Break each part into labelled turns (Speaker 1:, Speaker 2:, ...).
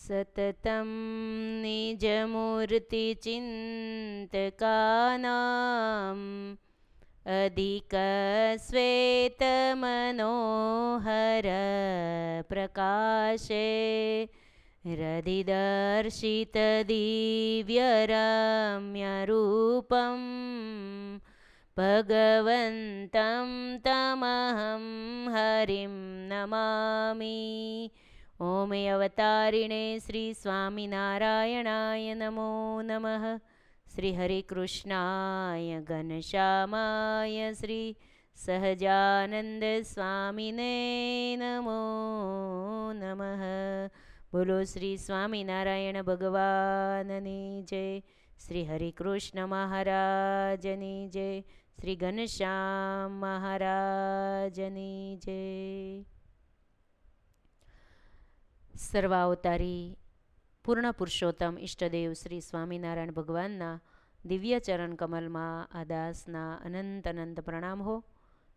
Speaker 1: સતતં નિજમૂર્તિચિંતકાનાં અધિકશ્વેતમનોહર પ્રકાશે રધિદર્શિતદિવ્યરમ્યરૂપં ભગવન્तं તમહં હરિં નમામિ. ઓમ અવતારિણે શ્રી સ્વામિનારાયણાય નમો નમઃ. શ્રી હરિકૃષ્ણાય ઘનશ્યામાય શ્રી સહજાનંદ સ્વામિને નમો નમઃ. બોલો શ્રી સ્વામિનારાયણ ભગવાનની જય. શ્રી હરિકૃષ્ણ મહારાજની જય. શ્રી ઘનશ્યામ મહારાજની જય. સર્વાવતારી પૂર્ણ પુરુષોત્તમ ઈષ્ટદેવ શ્રી સ્વામિનારાયણ ભગવાનના દિવ્ય ચરણ કમલમાં આ દાસના અનંત અનંત પ્રણામ હો,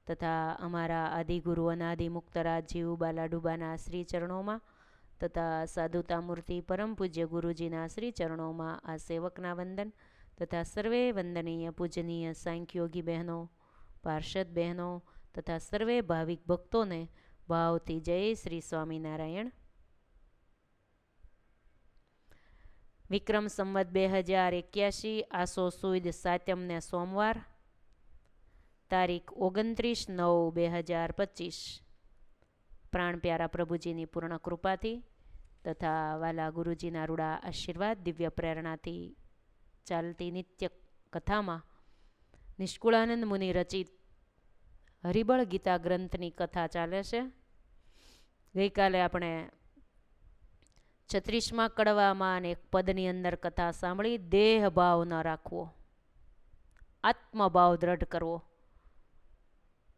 Speaker 1: તથા અમારા આદિગુરુ અનાદિ મુક્તરાજ જીવ બાલાડુબાના શ્રી ચરણોમાં તથા સાધુતામૂર્તિ પરમ પૂજ્ય ગુરુજીના શ્રી ચરણોમાં આ સેવકના વંદન, તથા સર્વે વંદનીય પૂજનીય સાંખ્યોગી બહેનો, પાર્ષદ બહેનો તથા સર્વે ભાવિક ભક્તોને ભાવથી જય શ્રી સ્વામિનારાયણ. વિક્રમ સંવત 2081 આસો સુદ સાતમને સોમવાર, તારીખ 29/9/2025. પ્રાણ પ્યારા પ્રભુજીની પૂર્ણ કૃપાથી તથા વાલા ગુરુજીના રૂડા આશીર્વાદ દિવ્ય પ્રેરણાથી ચાલતી નિત્ય કથામાં નિષ્કુળાનંદ મુનિ રચિત હરિબળ ગીતા ગ્રંથની કથા ચાલે છે. ગઈકાલે આપણે 36મા કડવામાં અને એક પદની અંદર કથા સાંભળી. દેહ ભાવ ન રાખવો, આત્મભાવ દ્રઢ કરવો.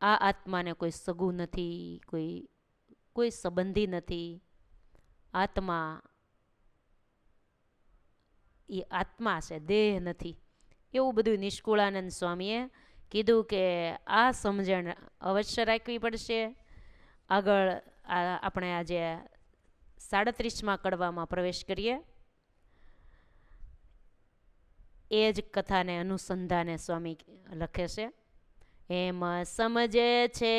Speaker 1: આ આત્માને કોઈ સગું નથી, કોઈ સંબંધી નથી. આત્મા એ આત્મા છે, દેહ નથી. એવું બધું નિષ્કુળાનંદ સ્વામીએ કીધું કે આ સમજણ અવશ્ય રાખવી પડશે. આગળ આપણે આજે 37મા કડવામાં પ્રવેશ કરીએ. એ જ કથાને અનુસંધાને સ્વામી લખે છે. એમ સમજે છે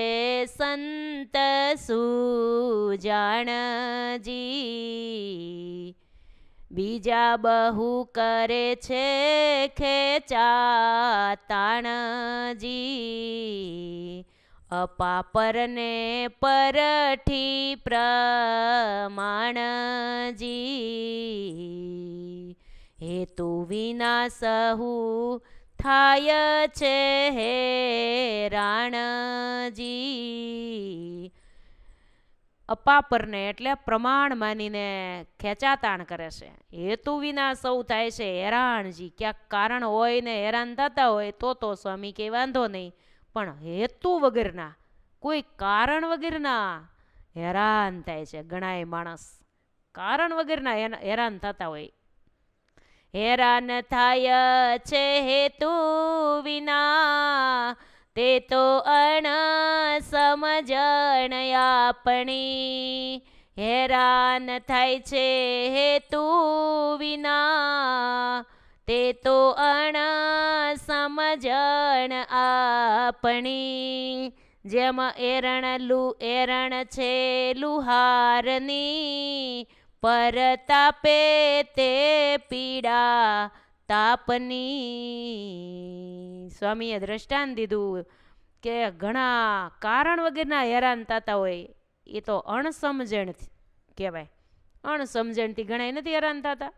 Speaker 1: સંત સુજાણજી, બીજા બહુ કરે છે ખેચાતાણજી. અપાપરને પરઠી પ્રમાણજી, હેતુ વિના સહુ થાય છે હેરાણજી. અપાપરને એટલે પ્રમાણ માનીને ખેંચાતાણ કરે છે. હેતુ વિના સૌ થાય છે હેરાણજી. ક્યાંક કારણ હોય ને હેરાન થતા હોય તો સ્વામી કે વાંધો નહીં, પણ હેતુ વગરના, કોઈ કારણ વગરના હેરાન થાય છે. ઘણાય માણસ કારણ વગરના હેરાન થતા હોય. હેરાન થાય છે હેતુ વિના, તે તો અણ સમજણ આપણી. હેરાન થાય છે હેતુ વિના, તે તો અણ સમજણ આપણી. જેમ એરણ છે લુહારની, પરતાપે તે પીડા તાપની. સ્વામીએ દ્રષ્ટાંત દીધું કે ઘણા કારણ વગરના હેરાન થતા હોય એ તો અણસમજણ કહેવાય. અણસમજણથી ઘણા નથી હેરાન થતા.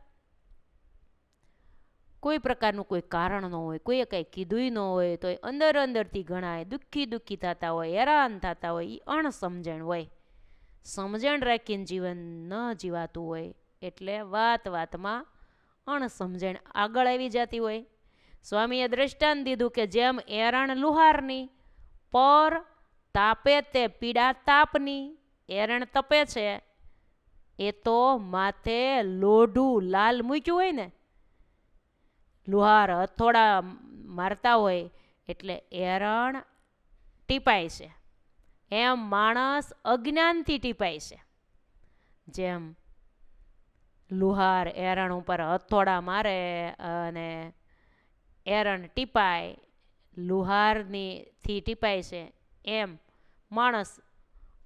Speaker 1: કોઈ પ્રકારનું કોઈ કારણ ન હોય, કોઈએ કંઈ કીધું ન હોય તો અંદર અંદરથી ઘણા દુઃખી થતા હોય, હેરાન થતા હોય. એ અણસમજણ હોય. સમજણ રાખીને જીવન ન જીવાતું હોય એટલે વાતમાં અણસમજણ આગળ આવી જતી હોય. સ્વામીએ દ્રષ્ટાંત દીધું કે જેમ એરણ લુહારની, પર તાપે તે પીડા તાપની. એરણ તપે છે એ તો માથે લોઢું લાલ મૂક્યું હોય ને, લુહાર હથોડા મારતા હોય એટલે એરણ ટીપાય છે. એમ માણસ અજ્ઞાનથી ટીપાય છે. જેમ લુહાર એરણ ઉપર હથોડા મારે અને એરણ ટીપાય, લુહારથી ટીપાય છે, એમ માણસ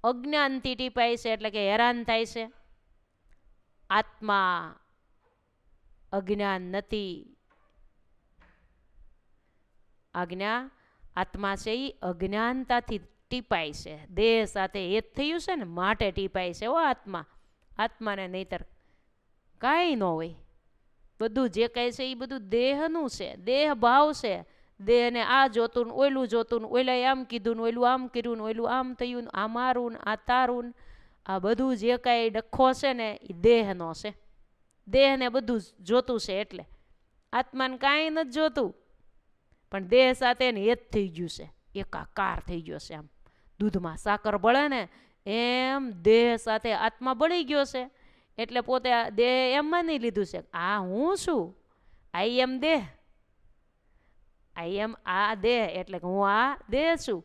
Speaker 1: અજ્ઞાનથી ટીપાય છે એટલે કે હેરાન થાય છે. આત્મા અજ્ઞાન નથી. આત્મા છે એ અજ્ઞાનતાથી ટીપાય છે, દેહ સાથે એક થયું છે ને માટે ટીપાય છે. આત્મા આત્માને નહીતર કાંઈ ન હોય. બધું જે કાંઈ છે એ બધું દેહનું છે, દેહ ભાવ છે. દેહને આ જોતું ને ઓયલું જોતું ને ઓયલાએ આમ કીધું ને ઓયલું આમ કર્યું ને ઓયલું આમ થયું ને આ મારું ને આ તારું ને આ બધું જે કાંઈ ડખો છે ને એ દેહનો છે. દેહને બધું જોતું છે એટલે આત્માને કાંઈ નથી જોતું, પણ દેહ સાથે ને એ જ થઈ ગયું છે, એકાકાર થઈ ગયો છે. આમ દૂધમાં સાકર બળે ને એમ દેહ સાથે આત્મા બળી ગયો છે. એટલે પોતે દેહ એમ માની લીધું છે આ હું છું, આઈ એમ દેહ, આઈ એમ આ દેહ, એટલે કે હું આ દેહ છું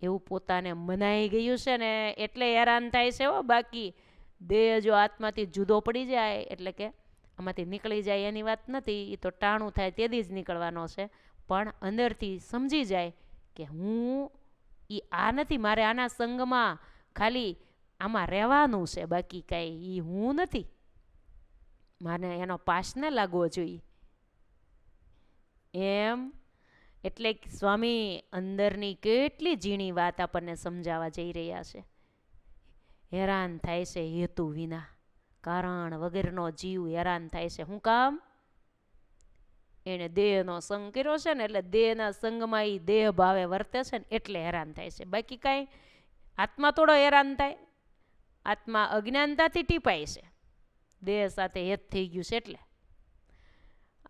Speaker 1: એવું પોતાને મનાઈ ગયું છે ને એટલે હેરાન થાય છે. બાકી દેહ જો આત્માથી જુદો પડી જાય એટલે કે આમાંથી નીકળી જાય એની વાત નથી, એ તો ટાણું થાય તેથી જ નીકળવાનો છે. પણ અંદરથી સમજી જાય કે હું એ આ નથી, મારે આના સંગમાં ખાલી આમાં રહેવાનું છે, બાકી કાંઈ એ હું નથી, મને એનો પાસ ન લાગવો જોઈએ એમ. એટલે સ્વામી અંદરની કેટલી ઝીણી વાત આપણને સમજાવવા જઈ રહ્યા છે. હેરાન થાય છે હેતુ વિના, કારણ વગરનો જીવ હેરાન થાય છે. શું કામ? એને દેહનો સંગ કર્યો છે ને એટલે દેહના સંગમાં એ દેહ ભાવે વર્તે છે ને એટલે હેરાન થાય છે. બાકી કાંઈ આત્મા થોડો હેરાન થાય. આત્મા અજ્ઞાનતાથી ટીપાય છે, દેહ સાથે હેત થઈ ગયું છે એટલે.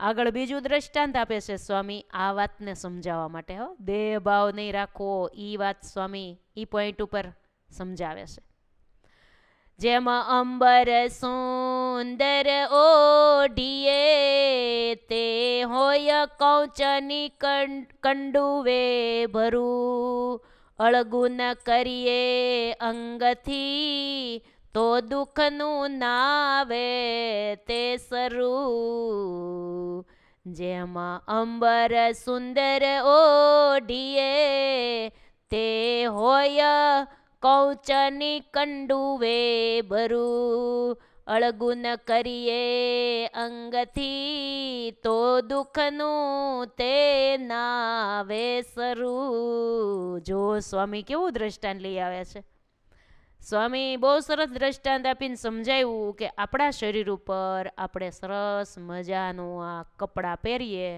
Speaker 1: આગળ બીજું દ્રષ્ટાંત આપે છે સ્વામી આ વાતને સમજાવવા માટે. દેહ ભાવ નહીં રાખવો એ વાત સ્વામી એ પોઈન્ટ ઉપર સમજાવે છે. જેમ અંબર સુંદર ઓઢીએ તે હોય કૌચની કંડુવે ભરું, અળગું ન કરીએ અંગથી તો દુઃખનું નાવે તે સરું. જેમ અંબર સુંદર ઓઢીએ તે હોય કૌચની કંડુવે ભરું, અળગું ન કરીએ અંગથી તો દુઃખનું તે નાવે સરું. જો સ્વામી કેવું દ્રષ્ટાંત લઈ આવ્યા છે. સ્વામી બહુ સરસ દ્રષ્ટાંત આપીને સમજાવ્યું કે આપણા શરીર ઉપર આપણે સરસ મજાનું આ કપડાં પહેરીએ,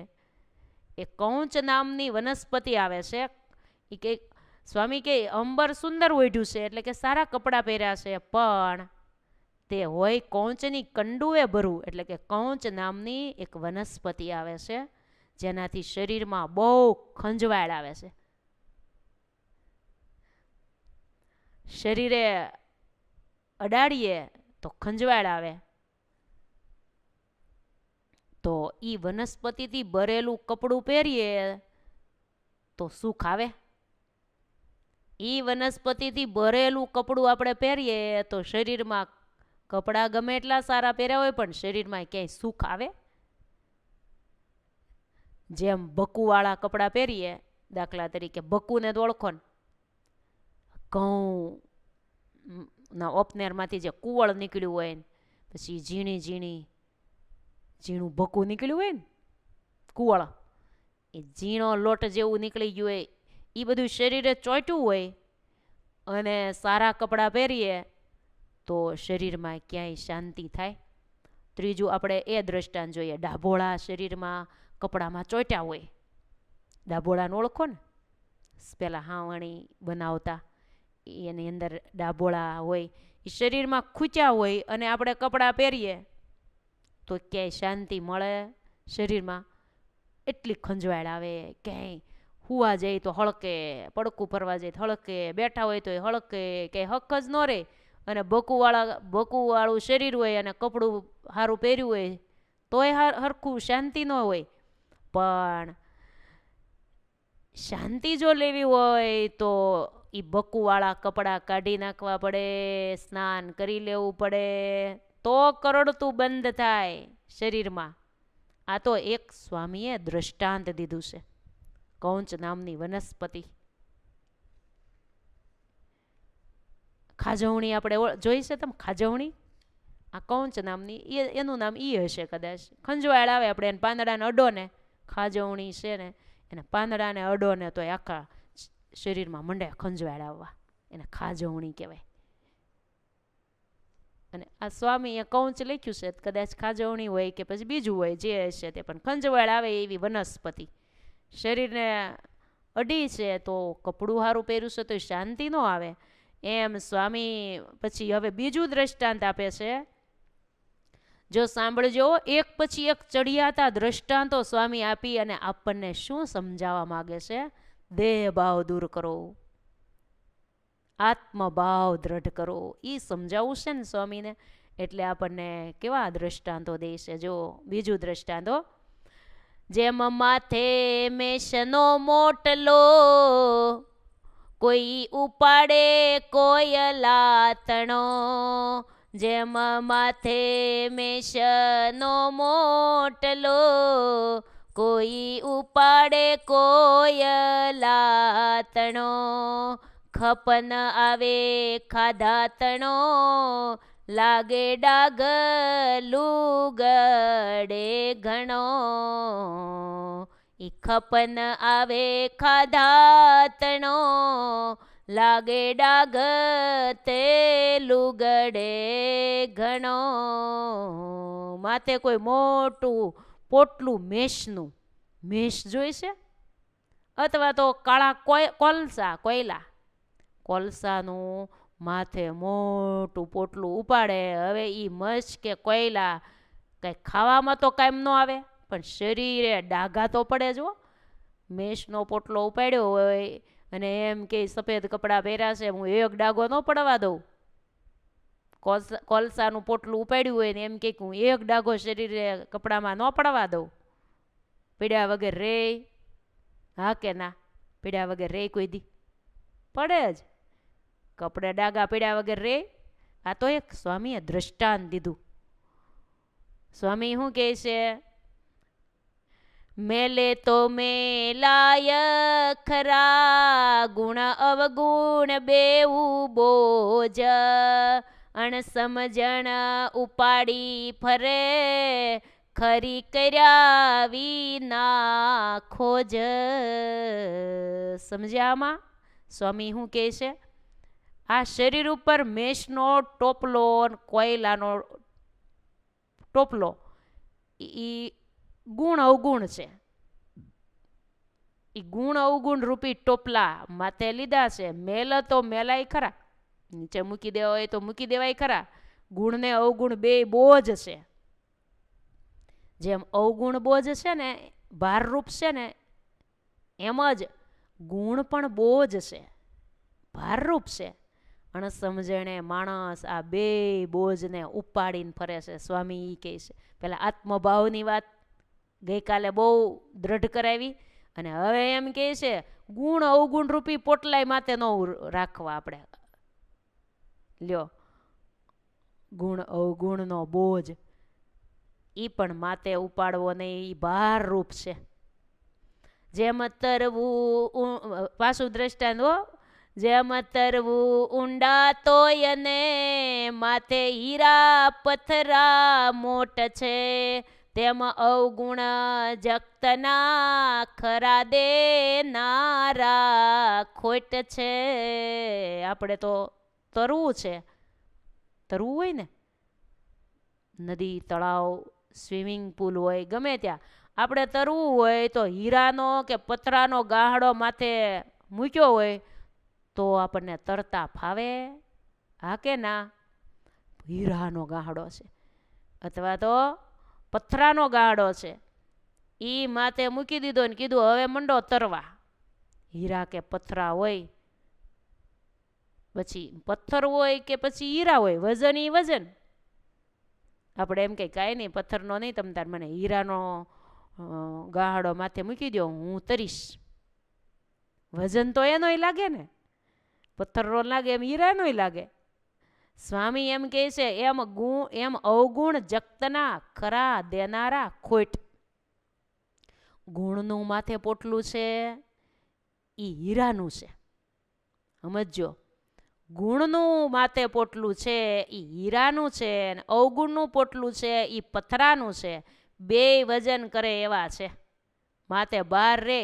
Speaker 1: એ કૌંચ નામની વનસ્પતિ આવે છે. એ કે સ્વામી કે અંબર સુંદર ઓઢ્યું છે એટલે કે સારા કપડાં પહેર્યા છે, પણ તે હોય કૌંચની કંડુએ ભરવું એટલે કે કૌંચ નામની એક વનસ્પતિ આવે છે જેનાથી શરીરમાં બહુ ખંજવાળ આવે છે. શરીરે અડાડીએ તો ખંજવાળ આવે. તો એ વનસ્પતિથી ભરેલું કપડું પહેરીએ તો સુખ આવે. એ વનસ્પતિથી ભરેલું કપડું આપણે પહેરીએ તો શરીરમાં કપડાં ગમે એટલા સારા પહેર્યા હોય પણ શરીરમાં ક્યાંય સુખ આવે? જેમ બકુવાળા કપડાં પહેરીએ, દાખલા તરીકે બકુને તો ઓળખો ને, ઘઉંના ઓપનેરમાંથી જે કુવળ નીકળ્યું હોય ને પછી ઝીણું બકું નીકળ્યું હોય ને કુવળ, એ ઝીણો લોટ જેવું નીકળી ગયું હોય, એ બધું શરીરે ચોંટ્યું હોય અને સારા કપડાં પહેરીએ તો શરીરમાં ક્યાંય શાંતિ થાય. ત્રીજું આપણે એ દ્રષ્ટાંત જોઈએ, ડાભોળા શરીરમાં કપડામાં ચોંટ્યા હોય, ડાભોળાને ઓળખો ને, પહેલાં હાવણી બનાવતા એની અંદર ડાભોળા હોય, એ શરીરમાં ખૂચ્યા હોય અને આપણે કપડાં પહેરીએ તો ક્યાંય શાંતિ મળે શરીરમાં? એટલી ખંજવાળ આવે. ક્યાંય હુવા જાય તો હળકે, પડકું ફરવા જાય તો હળકે, બેઠા હોય તો હળકે, ક્યાંય હક જ ન રહે. અને બકુવાળું શરીર હોય અને કપડું સારું પહેર્યું હોય તોય હરખું શાંતિ ન હોય. પણ શાંતિ જો લેવી હોય તો એ બકુવાળા કપડાં કાઢી નાખવા પડે, સ્નાન કરી લેવું પડે, તો કરડતું બંધ થાય શરીરમાં. આ તો એક સ્વામીએ દ્રષ્ટાંત દીધું છે. કૌંચ નામની વનસ્પતિ, ખાજવણી આપણે જોઈ છે તમે, ખાજવણી. આ કૌંચ નામની, એનું નામ ઈ હશે કદાચ. ખંજવાળ આવે આપણે એને પાંદડાને અડો ને, ખાજવણી છે ને એને પાંદડાને અડો ને તો આખા શરીરમાં મંડે ખંજવાળ આવવા, એને ખાજવણી કહેવાય. અને આ સ્વામીએ કૌંચ લખ્યું છે, કદાચ ખાજવણી હોય કે પછી બીજું હોય જે હશે તે, પણ ખંજવાળ આવે એવી વનસ્પતિ શરીરને અડી છે તો કપડું સારું પહેર્યું છે તો શાંતિ ન આવે. એમ સ્વામી પછી હવે બીજું દ્રષ્ટાંત આપે છે. જો સાંભળજો, એક પછી એક ચડિયાતા દ્રષ્ટાંતો સ્વામી આપી અને આપણને શું સમજાવવા માગે છે? દેહ ભાવ દૂર કરો, આત્મભાવ દ્રઢ કરો, એ સમજાવવું છે ને સ્વામીને. એટલે આપણને કેવા દ્રષ્ટાંતો દે છે. જો બીજું દ્રષ્ટાંતો, જેમ માથે મેષનો મોટલો, કોઈ ઉપાડે કોયલાતણો. જેમ માથે મેષનો મોટલો, કોઈ ઉપાડે કોયલાતણો. ખપન આવે ખાધાતણો, લાગે ડાગ લુગડે ઘણો. ઈ ખપન આવે ખાધાતણો, લાગે ડાગ તે લુગડે ઘણો. માથે કોઈ મોટું પોટલું મેષનું, મેષ જોઈશે, અથવા તો કાળા કોયલા, કોલસાનું માથે મોટું પોટલું ઉપાડે. હવે એ મચ કે કોયલા કંઈ ખાવામાં તો કાંઈ ન આવે, પણ શરીરે ડાઘા તો પડે. જો મેષનો પોટલો ઉપાડ્યો હોય અને એમ કે સફેદ કપડાં પહેર્યા છે, હું એક ડાઘો ન પડવા દઉં. કોલસાનું પોટલું ઉપાડ્યું હોય ને એમ કે હું એક ડાઘો શરીરે કપડામાં ન પડવા દઉં. પીડ્યા વગર રે? હા કે ના? પીડ્યા વગર રે કોઈ દી? પડે જ. કપડે ડાઘા પીડ્યા વગર રે? આ તો એક સ્વામીએ દ્રષ્ટાંત દીધું. સ્વામી શું કહે છે? મેલે તો મેલાય ખરા, ગુણ અવગુણ બેવું બોજ. અણસમજણ ઉપાડી ફરે, ખરી કર્યા વિના ખોજ. સમજ્યામાં સ્વામી શું કહે છે? આ શરીર ઉપર મેષનો ટોપલો, કોયલાનો ટોપલો, એ ગુણ અવગુણ છે. એ ગુણ અવગુણ રૂપી ટોપલા માથે લીધા છે. મેલ તો મેલાય ખરા, નીચે મૂકી દેવા હોય તો મૂકી દેવાય ખરા. ગુણ ને અવગુણ બે બોજ છે. જેમ અવગુણ બોજ છે ને, ભારરૂપ છે ને, એમ જ ગુણ પણ બોજ છે, ભારરૂપ છે. અણસમજણે માણસ આ બે બોજને ઉપાડીને ફરે છે. સ્વામી એ કહે છે. પેલા આત્મભાવની વાત ગઈકાલે બહુ દ્રઢ કરાવી, અને હવે એમ કહે છે ગુણ અવગુણ રૂપી પોટલાય માથે ન રાખવા આપણે. લ્યો, ગુણ અવગુણનો બોજ એ પણ માથે ઉપાડવો નહીં, એ ભાર રૂપ છે. જેમ તરવું, પાછું દ્રષ્ટાંત હો, જેમ તરવું ઊંડા તોય ને માથે હીરા પથરા મોટ છે, તેમ અવગુણ જગતના ખરા દેનારા ખોટ છે. આપણે તો તરવું છે, તરવું હોય ને, નદી, તળાવ, સ્વિમિંગ પુલ હોય, ગમે ત્યાં આપણે તરવું હોય તો હીરાનો કે પથરાનો ગાહડો માથે મૂક્યો હોય તો આપણને તરતા ફાવે? હા કે ના? હીરાનો ગાહડો છે અથવા તો પથરાનો ગાહડો છે, એ માથે મૂકી દીધો ને કીધું હવે મંડો તરવા. હીરા કે પથરા હોય, પછી પથ્થર હોય કે પછી હીરા હોય, વજન એ વજન. આપણે એમ કંઈ કાંઈ નહીં, પથ્થરનો નહીં, તમ તાર મને હીરાનો ગાહડો માથે મૂકી દો, હું તરીશ. વજન તો એનોય લાગે ને, પથ્થરનો લાગે એમ હીરાનોય લાગે. સ્વામી એમ કહે છે એમ અવગુણ જગતના ખરા દેનારા ખોટ. ગુણનું માથે પોટલું છે એ હીરાનું છે. સમજો, ગુણનું માથે પોટલું છે એ હીરાનું છે અને અવગુણનું પોટલું છે એ પથરાનું છે. બે વજન કરે એવા છે. માથે બહાર રે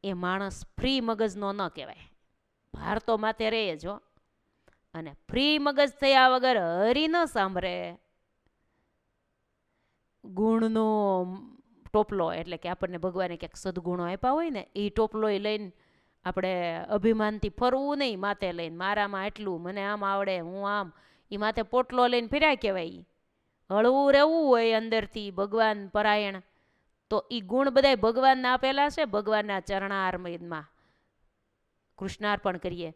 Speaker 1: એ માણસ ફ્રી મગજનો ન કહેવાય. ભાર તો માથે રહે જ. અને ફ્રી મગજ થયા વગર હરી ન સાંભળે. ગુણનો ટોપલો એટલે કે આપણને ભગવાને ક્યાંક સદગુણો આપ્યા હોય ને એ ટોપલો લઈને આપણે અભિમાનથી ફરવું નહીં. માથે લઈને મારામાં એટલું, મને આમ આવડે, હું આમ, એ માથે પોટલો લઈને ફર્યા કહેવાય. હળવું રહેવું હોય અંદરથી ભગવાન પરાયણ તો એ ગુણ બધાય ભગવાનના આપેલા છે. ભગવાનના ચરણારવિંદમાં કૃષ્ણાર્પણ કરીએ.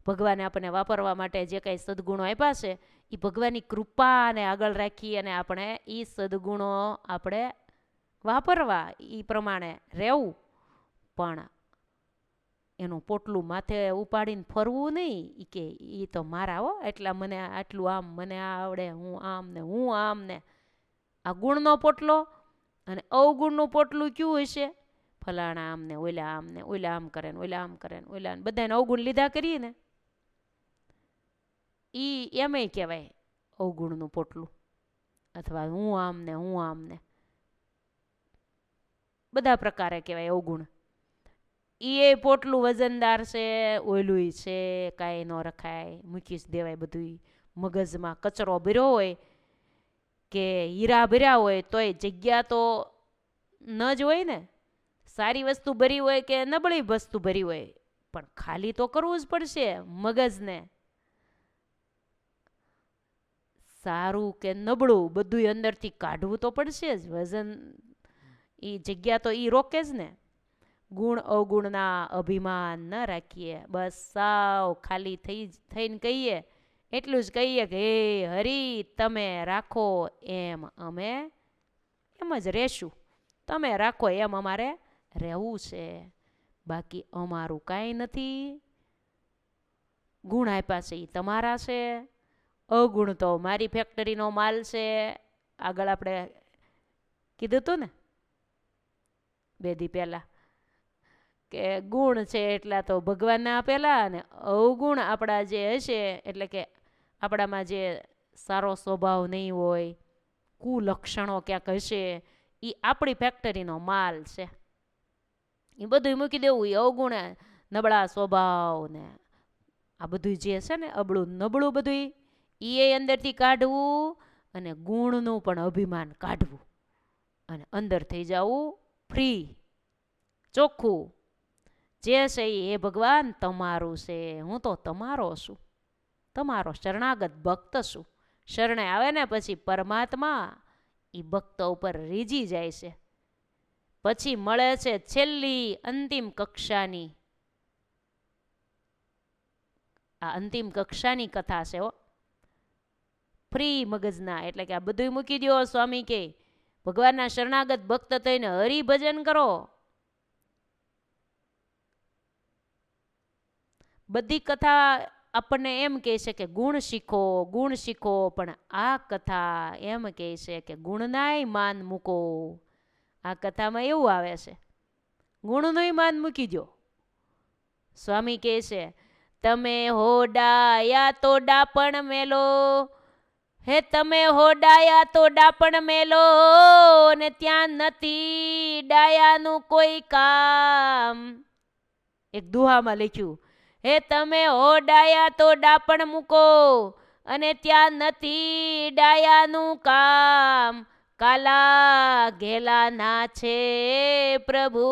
Speaker 1: ભગવાને આપણને વાપરવા માટે જે કાંઈ સદગુણો આપ્યા છે એ ભગવાનની કૃપાને આગળ રાખી અને આપણે એ સદગુણો આપણે વાપરવા, એ પ્રમાણે રહેવું. પણ એનું પોટલું માથે ઉપાડીને ફરવું નહીં કે એ તો મારા હો, એટલા મને આટલું આમ, મને આ આવડે, હું આમ ને હું આમ ને. આ ગુણનો પોટલો અને અવગુણનું પોટલું ક્યું હશે? ફલાણા આમ ને ઓલા આમ ને ઓલા આમ કરે ને ઓલા આમ કરે ને ઓલા, બધાને અવગુણ લીધા કરીએ ને એ એમય કહેવાય અવગુણનું પોટલું. અથવા હું આમ ને હું આમ ને બધા પ્રકારે કહેવાય અવગુણ. એ પોટલું વજનદાર છે, ઓયલું છે, કાંઈ ન રખાય, મૂકી જ દેવાય. બધું મગજમાં કચરો ભર્યો હોય કે હીરા ભર્યા હોય તોય જગ્યા તો ન જ હોય ને. સારી વસ્તુ ભરી હોય કે નબળી વસ્તુ ભરી હોય, પણ ખાલી તો કરવું જ પડશે મગજને. સારું કે નબળું બધું અંદરથી કાઢવું તો પડશે જ. વજન એ જગ્યા તો એ રોકે જ ને. ગુણ અવગુણના અભિમાન ન રાખીએ. બસ સાવ ખાલી થઈને કહીએ, એટલું જ કહીએ કે હે હરી તમે રાખો એમ અમે એમ જ રહેશું. તમે રાખો એમ અમારે રહેવું છે. બાકી અમારું કાંઈ નથી. ગુણ આપ્યા છે એ તમારા છે. અવગુણ તો મારી ફેક્ટરીનો માલ છે. આગળ આપણે કીધું હતું ને 2 દી પહેલાં કે ગુણ છે એટલા તો ભગવાનને આપેલા, અને અવગુણ આપણા જે હશે એટલે કે આપણામાં જે સારો સ્વભાવ નહીં હોય, કુલક્ષણો ક્યાંક હશે, એ આપણી ફેક્ટરીનો માલ છે. એ બધું મૂકી દેવું. એ અવગુણ, નબળા સ્વભાવ ને આ બધું જે છે ને અબળું નબળું બધું એ અંદરથી કાઢવું અને ગુણનું પણ અભિમાન કાઢવું અને અંદર થઈ જવું ફ્રી, ચોખ્ખું. જે છે એ ભગવાન તમારું છે. હું તો તમારો છું, તમારો શરણાગત ભક્ત છું. શરણે આવે ને પછી પરમાત્મા એ ભક્ત ઉપર રીઝી જાય છે. પછી મળે છે છેલ્લી અંતિમ કક્ષાની, આ અંતિમ કક્ષાની કથા છે હો. ફ્રી મગજના એટલે કે આ બધું મૂકી દો. સ્વામી કે ભગવાનના શરણાગત ભક્ત થઈને હરિભજન કરો. બધી કથા આપણને એમ કહે છે કે ગુણ શીખો, ગુણ શીખો, પણ આ કથા એમ કહે છે કે ગુણનાય માન મૂકો. આ કથામાં એવું આવે છે ગુણનોય માન મૂકી દો. સ્વામી કહે છે તમે હોડાયા તો ડાપણ મેલો, હે તમે હોડાયા તો ડાપણ મેલો, ને ત્યાં નથી ડાયાનું કોઈ કામ. એક દુહામાં લખ્યું, હે તમે હોડાયા તો ડાપણ મૂકો અને ત્યાં નથી ડાયાનું કામ. કાલા ઘેલા ના છે પ્રભુ,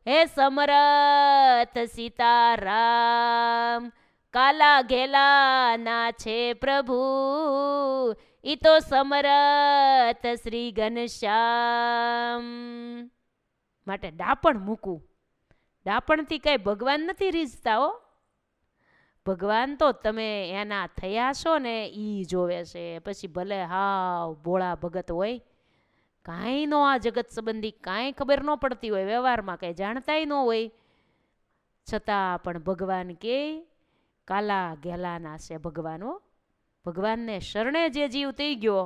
Speaker 1: હે સમરથ સીતારામ. કાલા ઘેલા ના છે પ્રભુ, ઈ તો સમરથ શ્રી ઘનશ્યામ. માટે ડાપણ મૂકવું. ડાપણથી કઈ ભગવાન નથી રીઝતા હો. ભગવાન તો તમે એના થયા છો ને ઈ જોવે છે. પછી ભલે હાવ ભોળા ભગત હોય, કાંઈ નો આ જગત સંબંધી કાંઈ ખબર ન પડતી હોય, વ્યવહારમાં કાંઈ જાણતાય ન હોય, છતાં પણ ભગવાન કે કાલા ઘેલાના છે ભગવાનો. ભગવાનને શરણે જે જીવ થઈ ગયો,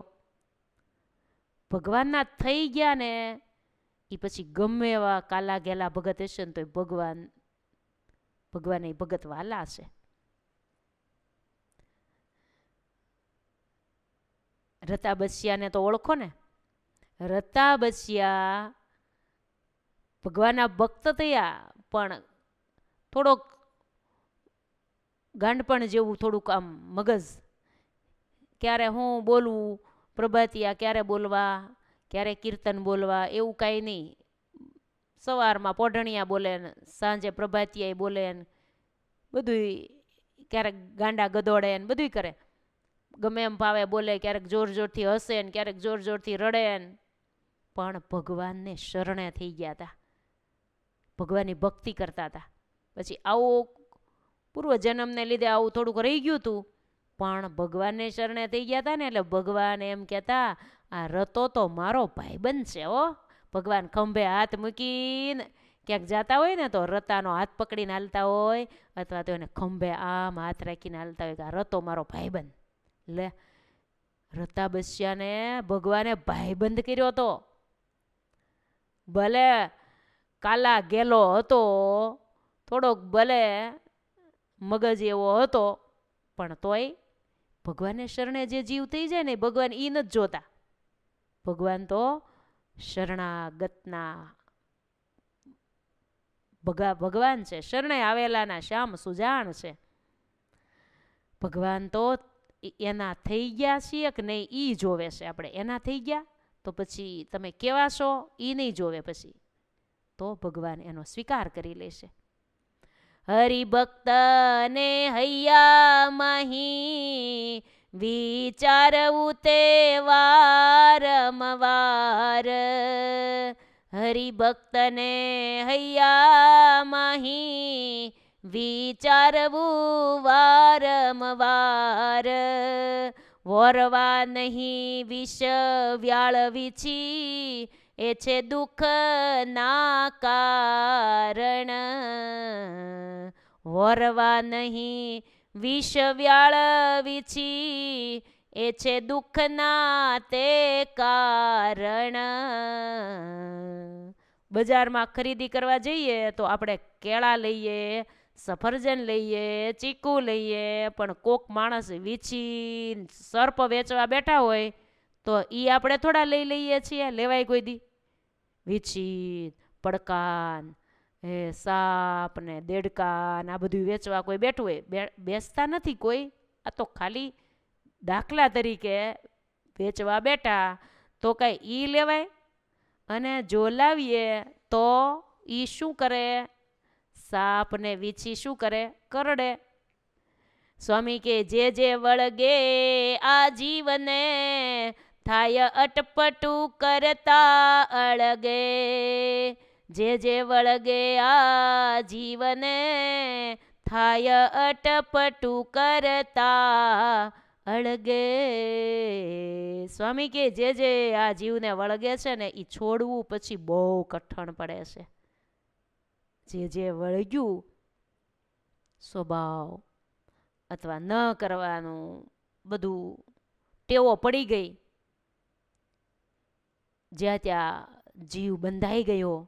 Speaker 1: ભગવાનના થઈ ગયા ને, એ પછી ગમે એવા કાલા ઘેલા ભગત હશે ને તો ભગવાન એ ભગત વાલા છે. રતાબસિયાને તો ઓળખો ને. રતાબસિયા ભગવાનના ભક્ત થયા, પણ થોડોક ગાંડપણ જેવું થોડુંક આમ મગજ, ક્યારે હું બોલવું પ્રભાતિયા, ક્યારે બોલવા, ક્યારે કીર્તન બોલવા, એવું કાંઈ નહીં. સવારમાં પોઢણિયા બોલે ને સાંજે પ્રભાતિયા બોલે ને બધું, ક્યારેક ગાંડા ગદોડે ને બધું કરે, ગમે એમ ભાવે બોલે, ક્યારેક જોર જોરથી હસે ને ક્યારેક જોર જોરથી રડે ને, પણ ભગવાનને શરણે થઈ ગયા હતા, ભગવાનની ભક્તિ કરતા હતા. પછી આવું પૂર્વજન્મને લીધે આવું થોડુંક રહી ગયું હતું, પણ ભગવાનને શરણે થઈ ગયા હતા ને એટલે ભગવાન એમ કહેતા, આ રતો તો મારો ભાઈબંધ છે હો. ભગવાન ખંભે હાથ મૂકીને ક્યાંક જતા હોય ને તો રતાનો હાથ પકડીને હાલતા હોય, અથવા તો એને ખંભે આમ હાથ રાખીને હાલતા હોય કે આ રતો મારો ભાઈબંધ. લે, રતાબસિયાને ભગવાને ભાઈબંધ કર્યો હતો. ભલે કાલા ગેલો હતો, થોડોક ભલે મગજ એવો હતો, પણ તોય ભગવાનને શરણે જે જીવ થઈ જાય ને ભગવાન ઈ નથી જોતા. ભગવાન તો શરણાગતના ભગવાન છે, શરણે આવેલાના શ્યામ સુજાણ છે. ભગવાન તો એના થઈ ગયા છીએ કે નહીં ઈ જોવે છે. આપણે એના થઈ ગયા તો પછી તમે કેવા છો ઈ નહીં જોવે, પછી તો ભગવાન એનો સ્વીકાર કરી લેશે. હરિભક્તને હૈયા માહી વિચારવું તે વારંવાર. હરિભક્તને હૈયા માહી વિચારવું વારંવાર. વોરવા નહીં વિષ વ્યાળ વીછી, એ છે દુઃખ ના કારણ. વોરવા નહીં વિષ વ્યાળ વીછી, એ છે દુઃખના તે કારણ. બજારમાં ખરીદી કરવા જઈએ તો આપણે કેળા લઈએ, સફરજન લઈએ, ચીકુ લઈએ, પણ કોક માણસ વીછી સર્પ વેચવા બેઠા હોય તો ઈ આપણે થોડા લઈ લઈએ છીએ, લેવાય કોઈ દી? વીછી, પડકાન, સાપ ને દેડકા આ બધું વેચવા કોઈ બેઠું હોય, બેસતા નથી કોઈ, આ તો ખાલી દાખલા તરીકે વેચવા બેઠા, તો કાંઈ ઈ લેવાય? અને જો લાવીએ તો ઈ શું કરે? સાપ ને વીછી શું કરે? કરડે. સ્વામી કે જે વળગે આ જીવને, થાય અટપટું કરતા અળગે. જે વળગે આ જીવને, થાય અટપટું કરતા અળગે. સ્વામી કે જે આ જીવને વળગે છે ને એ છોડવું પછી બહુ કઠણ પડે છે. જે વળગ્યું સ્વભાવ અથવા ન કરવાનું બધું ટેવો પડી ગઈ, જ્યાં ત્યાં જીવ બંધાઈ ગયો,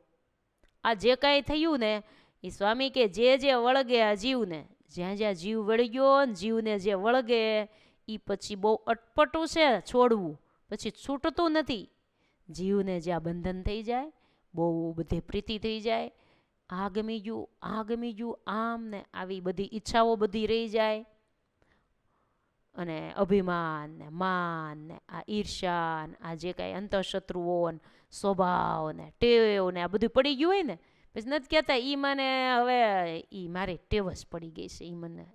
Speaker 1: આ જે કાંઈ થયું ને એ સ્વામી કે જે વળગે આ જીવને, જ્યાં જ્યાં જીવ વળગ્યો ને જીવને જે વળગે એ પછી બહુ અટપટું છે છોડવું, પછી છૂટતું નથી. જીવને જ્યાં બંધન થઈ જાય, બહુ બધી પ્રીતિ થઈ જાય, આ ગમી ગયું આમ ને આવી બધી ઈચ્છાઓ બધી રહી જાય, અને અભિમાન ને માન ને આ ઈર્ષા ને આ જે કાંઈ અંતઃશત્રુઓ ને સ્વભાવ ને ટેવ ને આ બધું પડી ગયું હોય ને, પછી નથી કહેતા ઈ મને હવે ઈ મારી ટેવ જ પડી ગઈ છે, ઈ મને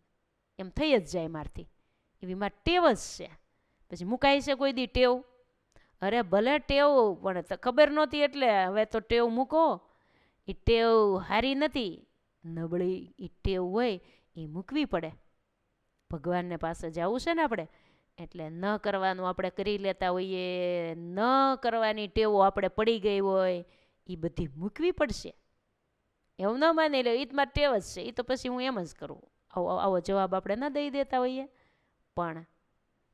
Speaker 1: એમ થઈ જ જાય મારથી, એવી મારી ટેવ જ છે. પછી મુકાય છે કોઈ દી ટેવ? અરે ભલે ટેવ, પણ ખબર નહોતી એટલે હવે તો ટેવ મૂકો. એ ટેવ હારી નથી, નબળી એ ટેવ હોય એ મૂકવી પડે. ભગવાનને પાસે જવું છે ને આપણે, એટલે ન કરવાનું આપણે કરી લેતા હોઈએ, ન કરવાની ટેવો આપણે પડી ગઈ હોય એ બધી મૂકવી પડશે. એવું ન માની લે, એ જ મારી ટેવ જ છે, એ તો પછી હું એમ જ કરું. આવો જવાબ આપણે ન દઈ દેતા હોઈએ. પણ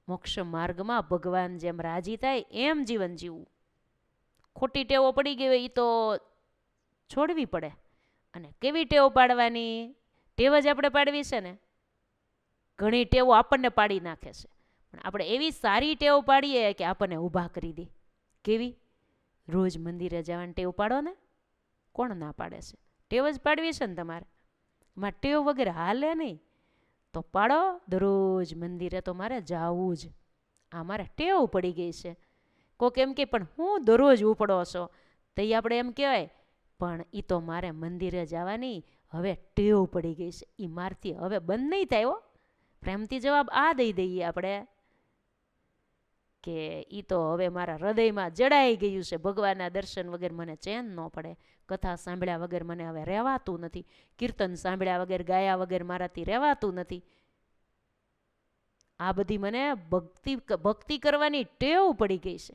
Speaker 1: મોક્ષ માર્ગમાં ભગવાન જેમ રાજી થાય એમ જીવન જીવવું. ખોટી ટેવો પડી ગઈ હોય એ તો છોડવી પડે. અને કેવી ટેવ પાડવાની? ટેવ જ આપણે પાડવી છે ને. ઘણી ટેવો આપણને પાડી નાખે છે, પણ આપણે એવી સારી ટેવ પાડીએ કે આપણને ઊભા કરી દે. કેવી? રોજ મંદિરે જવાની ટેવ પાડો ને. કોણ ના પાડે છે? ટેવ જ પાડવી છે ને તમારે. માં ટેવ વગેરે હાલે નહીં. તો પાડો, દરરોજ મંદિરે તો મારે જાવું જ. આ મારે ટેવ પડી ગઈ છે. કોક એમ કે પણ હું દરરોજ ઉપડો છો, તો એ આપણે એમ કહેવાય પણ એ તો મારે મંદિરે જવાની હવે ટેવ પડી ગઈ છે, એ મારથી હવે બંધ નહીં થાય હો. પ્રેમથી જવાબ આ દઈ દઈએ આપણે કે એ તો હવે મારા હૃદયમાં જડાઈ ગયું છે. ભગવાનના દર્શન વગર મને ચેન ન પડે. કથા સાંભળ્યા વગર મને હવે રહેવાતું નથી. કીર્તન સાંભળ્યા વગર, ગાયા વગર મારાથી રહેવાતું નથી. આ બધી મને ભક્તિ કરવાની ટેવ પડી ગઈ છે.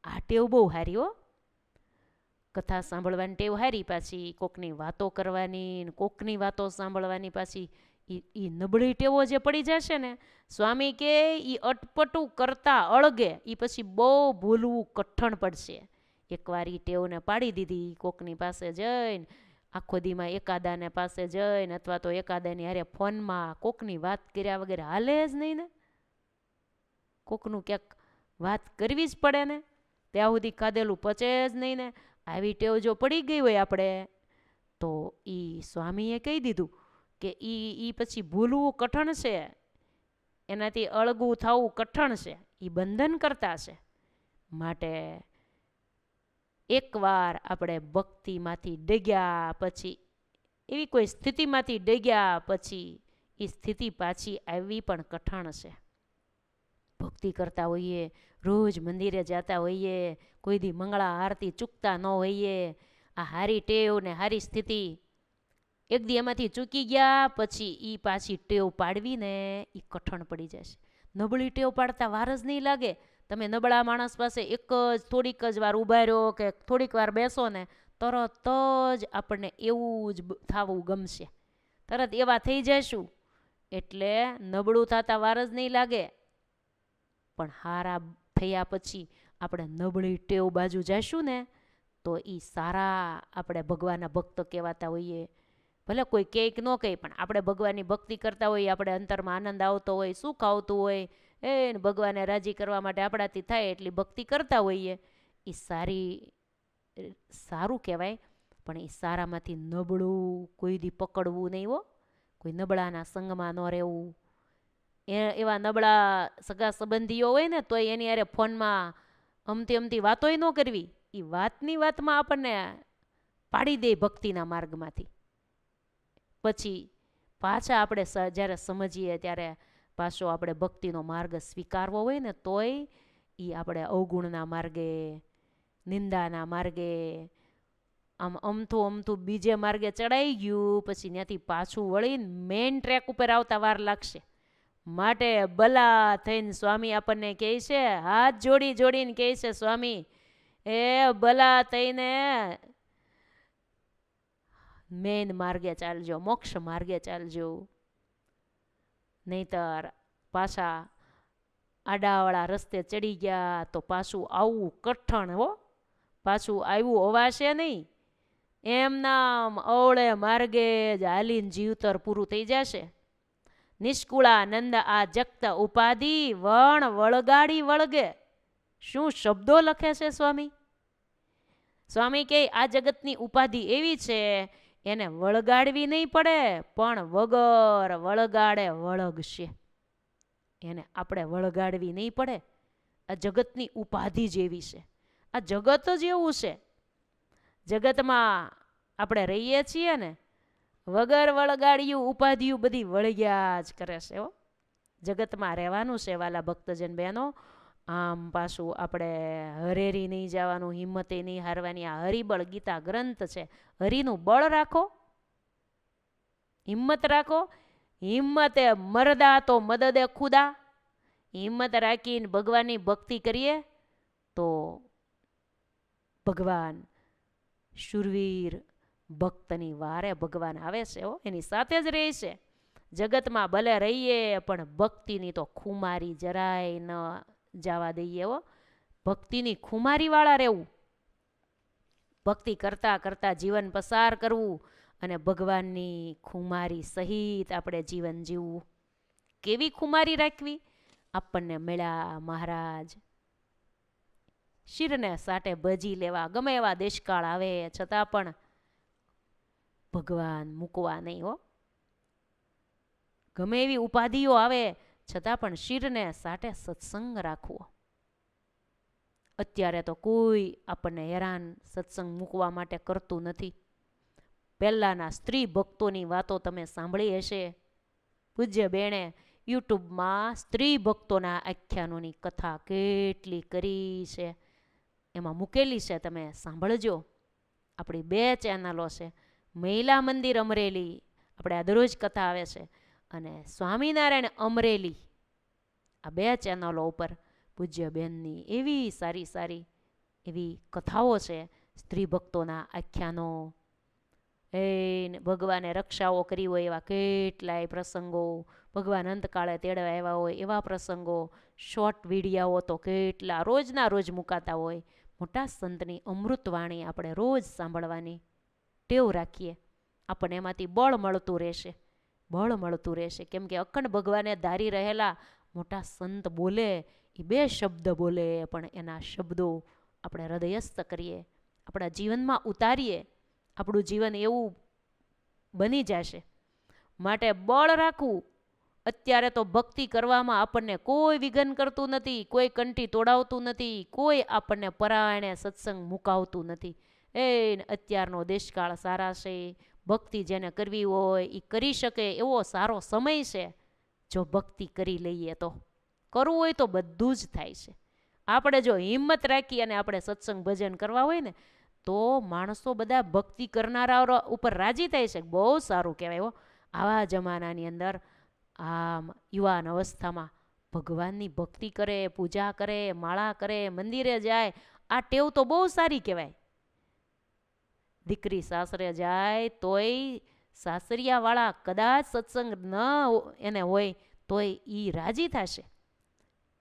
Speaker 1: આ ટેવ બહુ સારી હો. કથા સાંભળવાની ટેવ સારી, પાછી કોકની વાતો કરવાની, કોકની વાતો સાંભળવાની પાછી એ નબળી ટેવો જે પડી જશે ને, સ્વામી કે એ અટપટું કરતા અળગે એ પછી બહુ ભૂલવું કઠણ પડશે. એકવાર એ ટેવને પાડી દીધી, કોકની પાસે જઈને આખો દીમાં એકાદાને પાસે જઈને અથવા તો એકાદાની હારે ફોનમાં કોકની વાત કર્યા વગર હાલે જ નહીં ને. કોકનું ક્યાંક વાત કરવી જ પડે ને, ત્યાં સુધી ખાધેલું પચે જ નહીં ને. આવી ટેવ જો પડી ગઈ હોય આપણે, તો એ સ્વામીએ કહી દીધું કે એ પછી ભૂલવું કઠણ છે, એનાથી અળગું થવું કઠણ છે, એ બંધન કરતા છે. માટે એકવાર આપણે ભક્તિમાંથી ડગ્યા પછી, એવી કોઈ સ્થિતિમાંથી ડગ્યા પછી એ સ્થિતિ પાછી આવવી પણ કઠણ છે. ભક્તિ કરતા હોઈએ, રોજ મંદિરે જતા હોઈએ, કોઈ દી મંગળા આરતી ચૂકતા ન હોઈએ, આ હારી ટેવ ને હારી સ્થિતિ એક દી એમાંથી ચૂકી ગયા પછી એ પાછી ટેવ પાડવીને એ કઠણ પડી જશે. નબળી ટેવ પાડતા વાર જ નહીં લાગે. તમે નબળા માણસ પાસે એક જ થોડીક જ વાર ઊભા રહો કે થોડીક વાર બેસો ને, તરત જ આપણને એવું જ થવું ગમશે. તરત એવા થઈ જઈશું. એટલે નબળું થતા વાર જ નહીં લાગે. પણ હારા થયા પછી આપણે નબળી ટેવ બાજુ જઈશું ને, તો એ સારા આપણે ભગવાનના ભક્ત કહેવાતા હોઈએ. ભલે કોઈ કંઈક ન કહે, પણ આપણે ભગવાનની ભક્તિ કરતા હોઈએ, આપણે અંતરમાં આનંદ આવતો હોય, સુખ આવતું હોય, એ ભગવાનને રાજી કરવા માટે આપણાથી થાય એટલી ભક્તિ કરતા હોઈએ. એ સારું કહેવાય. પણ એ સારામાંથી નબળું કોઈ દી પકડવું નહીં હો. કોઈ નબળાના સંગમાં ન રહેવું. એવા નબળા સગા સંબંધીઓ હોય ને, તો એની હારે ફોનમાં અમતી વાતોય ન કરવી. એ વાતની વાતમાં આપણને પાડી દે ભક્તિના માર્ગમાંથી. પછી પાછા આપણે જ્યારે સમજીએ ત્યારે પાછો આપણે ભક્તિનો માર્ગ સ્વીકારવો હોય ને, તોય એ આપણે અવગુણના માર્ગે, નિંદાના માર્ગે, આમ અમથું બીજે માર્ગે ચડાઈ ગયું, પછી ત્યાંથી પાછું વળીને મેઇન ટ્રેક ઉપર આવતા વાર લાગશે. માટે ભલા થઈને સ્વામી આપણને કહે છે, હાથ જોડીને કહે છે સ્વામી, એ ભલા થઈને મેન માર્ગે ચાલજો, મોક્ષ માર્ગે ચાલજો. નહીતર પાછા આડાવાળા રસ્તે ચડી ગયા તો પાછું આવવું કઠણ હો. પાછું આવ્યું અવાશે નહીં. એમ નામ અવળે માર્ગે જ હાલીને જીવતર પૂરું થઈ જશે. નિષ્કુળાનંદ આ જગત ઉપાધિ વણ વળગાડી વળગે. શું શબ્દો લખે છે સ્વામી. સ્વામી કે આ જગતની ઉપાધિ એવી છે, એને વળગાડવી નહીં પડે, પણ વગર વળગાડે વળગશે. એને આપણે વળગાડવી નહીં પડે. આ જગતની ઉપાધિ જેવી છે. આ જગત જ એવું છે. જગતમાં આપણે રહીએ છીએ ને, વગર વળગાડ્યું ઉપાધિયું બધી વળગ્યા જ કરે છે હો. જગતમાં રહેવાનું છે વાલા ભક્તજન બહેનો. આમ પાછું આપણે હરેરી નહીં જવાનું, હિંમતે નહીં હારવાની. આ હરિબળ ગીતા ગ્રંથ છે. હરિનું બળ રાખો, હિંમત રાખો. હિંમતે મરદા તો મદદે ખુદા. હિંમત રાખીને ભગવાનની ભક્તિ કરીએ તો ભગવાન શુરવીર ભક્તની વારે ભગવાન આવે છે, એની સાથે જ રહે છે. જગતમાં ભલે રહીએ પણ ભક્તિની તો ખુમારી જરાય ન જવા દઈએ. ભક્તિની ખુમારીવાળા રહેવું, ભક્તિ કરતાં કરતાં જીવન પસાર કરવું અને ભગવાનની ખુમારી સહિત આપણે જીવન જીવવું. કેવી ખુમારી રાખવી? આપણને મળ્યા મહારાજ, શિરને સાટે ભજી લેવા. ગમે એવા દેશકાળ આવે છતાં પણ ભગવાન મૂકવા નહીં. ગમે એવી ઉપાધિઓ આવે છતાં પણ શિરને સાટે સત્સંગ રાખવો. અત્યારે તો કોઈ આપણને હેરાન સત્સંગ મૂકવા માટે કરતું નથી. પહેલાંના સ્ત્રી ભક્તોની વાતો તમે સાંભળી હશે. પૂજ્ય બેણે યુટ્યુબમાં સ્ત્રી ભક્તોના આખ્યાનોની કથા કેટલી કરી છે, એમાં મૂકેલી છે, તમે સાંભળજો. આપણી 2 ચેનલો છે, મહિલા મંદિર અમરેલી, આપણે આ દરરોજ કથા આવે છે, અને સ્વામિનારાયણ અમરેલી. આ 2 ચેનલો ઉપર પૂજ્ય બેનની એવી સારી સારી એવી કથાઓ છે, સ્ત્રી ભક્તોના આખ્યાનો. ભગવાને રક્ષાઓ કરી હોય એવા કેટલાય પ્રસંગો, ભગવાન અંતકાળે તેડવા આવ્યા હોય એવા પ્રસંગો, શોર્ટ વિડીયાઓ તો કેટલા રોજના રોજ મુકાતા હોય. મોટા સંતની અમૃતવાણી આપણે રોજ સાંભળવાની ટેવ રાખીએ. આપણને એમાંથી બળ મળતું રહેશે, બળ મળતું રહેશે. કેમ કે અખંડ ભગવાને ધારી રહેલા મોટા સંત બોલે એ 2 શબ્દ બોલે, પણ એના શબ્દો આપણે હૃદયસ્થ કરીએ, આપણા જીવનમાં ઉતારીએ, આપણું જીવન એવું બની જશે. માટે બળ રાખવું. અત્યારે તો ભક્તિ કરવામાં આપણને કોઈ વિઘન કરતું નથી, કોઈ કંઠી તોડાવતું નથી, કોઈ આપણને પરાયણે સત્સંગ મુકાવતું નથી. અત્યારનો દેશકાળ સારા છે. ભક્તિ જેને કરવી હોય એ કરી શકે એવો સારો સમય છે. જો ભક્તિ કરી લઈએ તો, કરવું હોય તો બધું જ થાય છે. આપણે જો હિંમત રાખી અને આપણે સત્સંગ ભજન કરવા હોય ને, તો માણસો બધા ભક્તિ કરનારા ઉપર રાજી થાય છે. બહુ સારું કહેવાય. આવા જમાનાની અંદર આમ યુવાન અવસ્થામાં ભગવાનની ભક્તિ કરે, પૂજા કરે, માળા કરે, મંદિરે જાય, આ ટેવ તો બહુ સારી કહેવાય. દીકરી સાસરે જાય તોય સાસરિયાવાળા કદાચ સત્સંગ ન એને હોય તોય એ રાજી થશે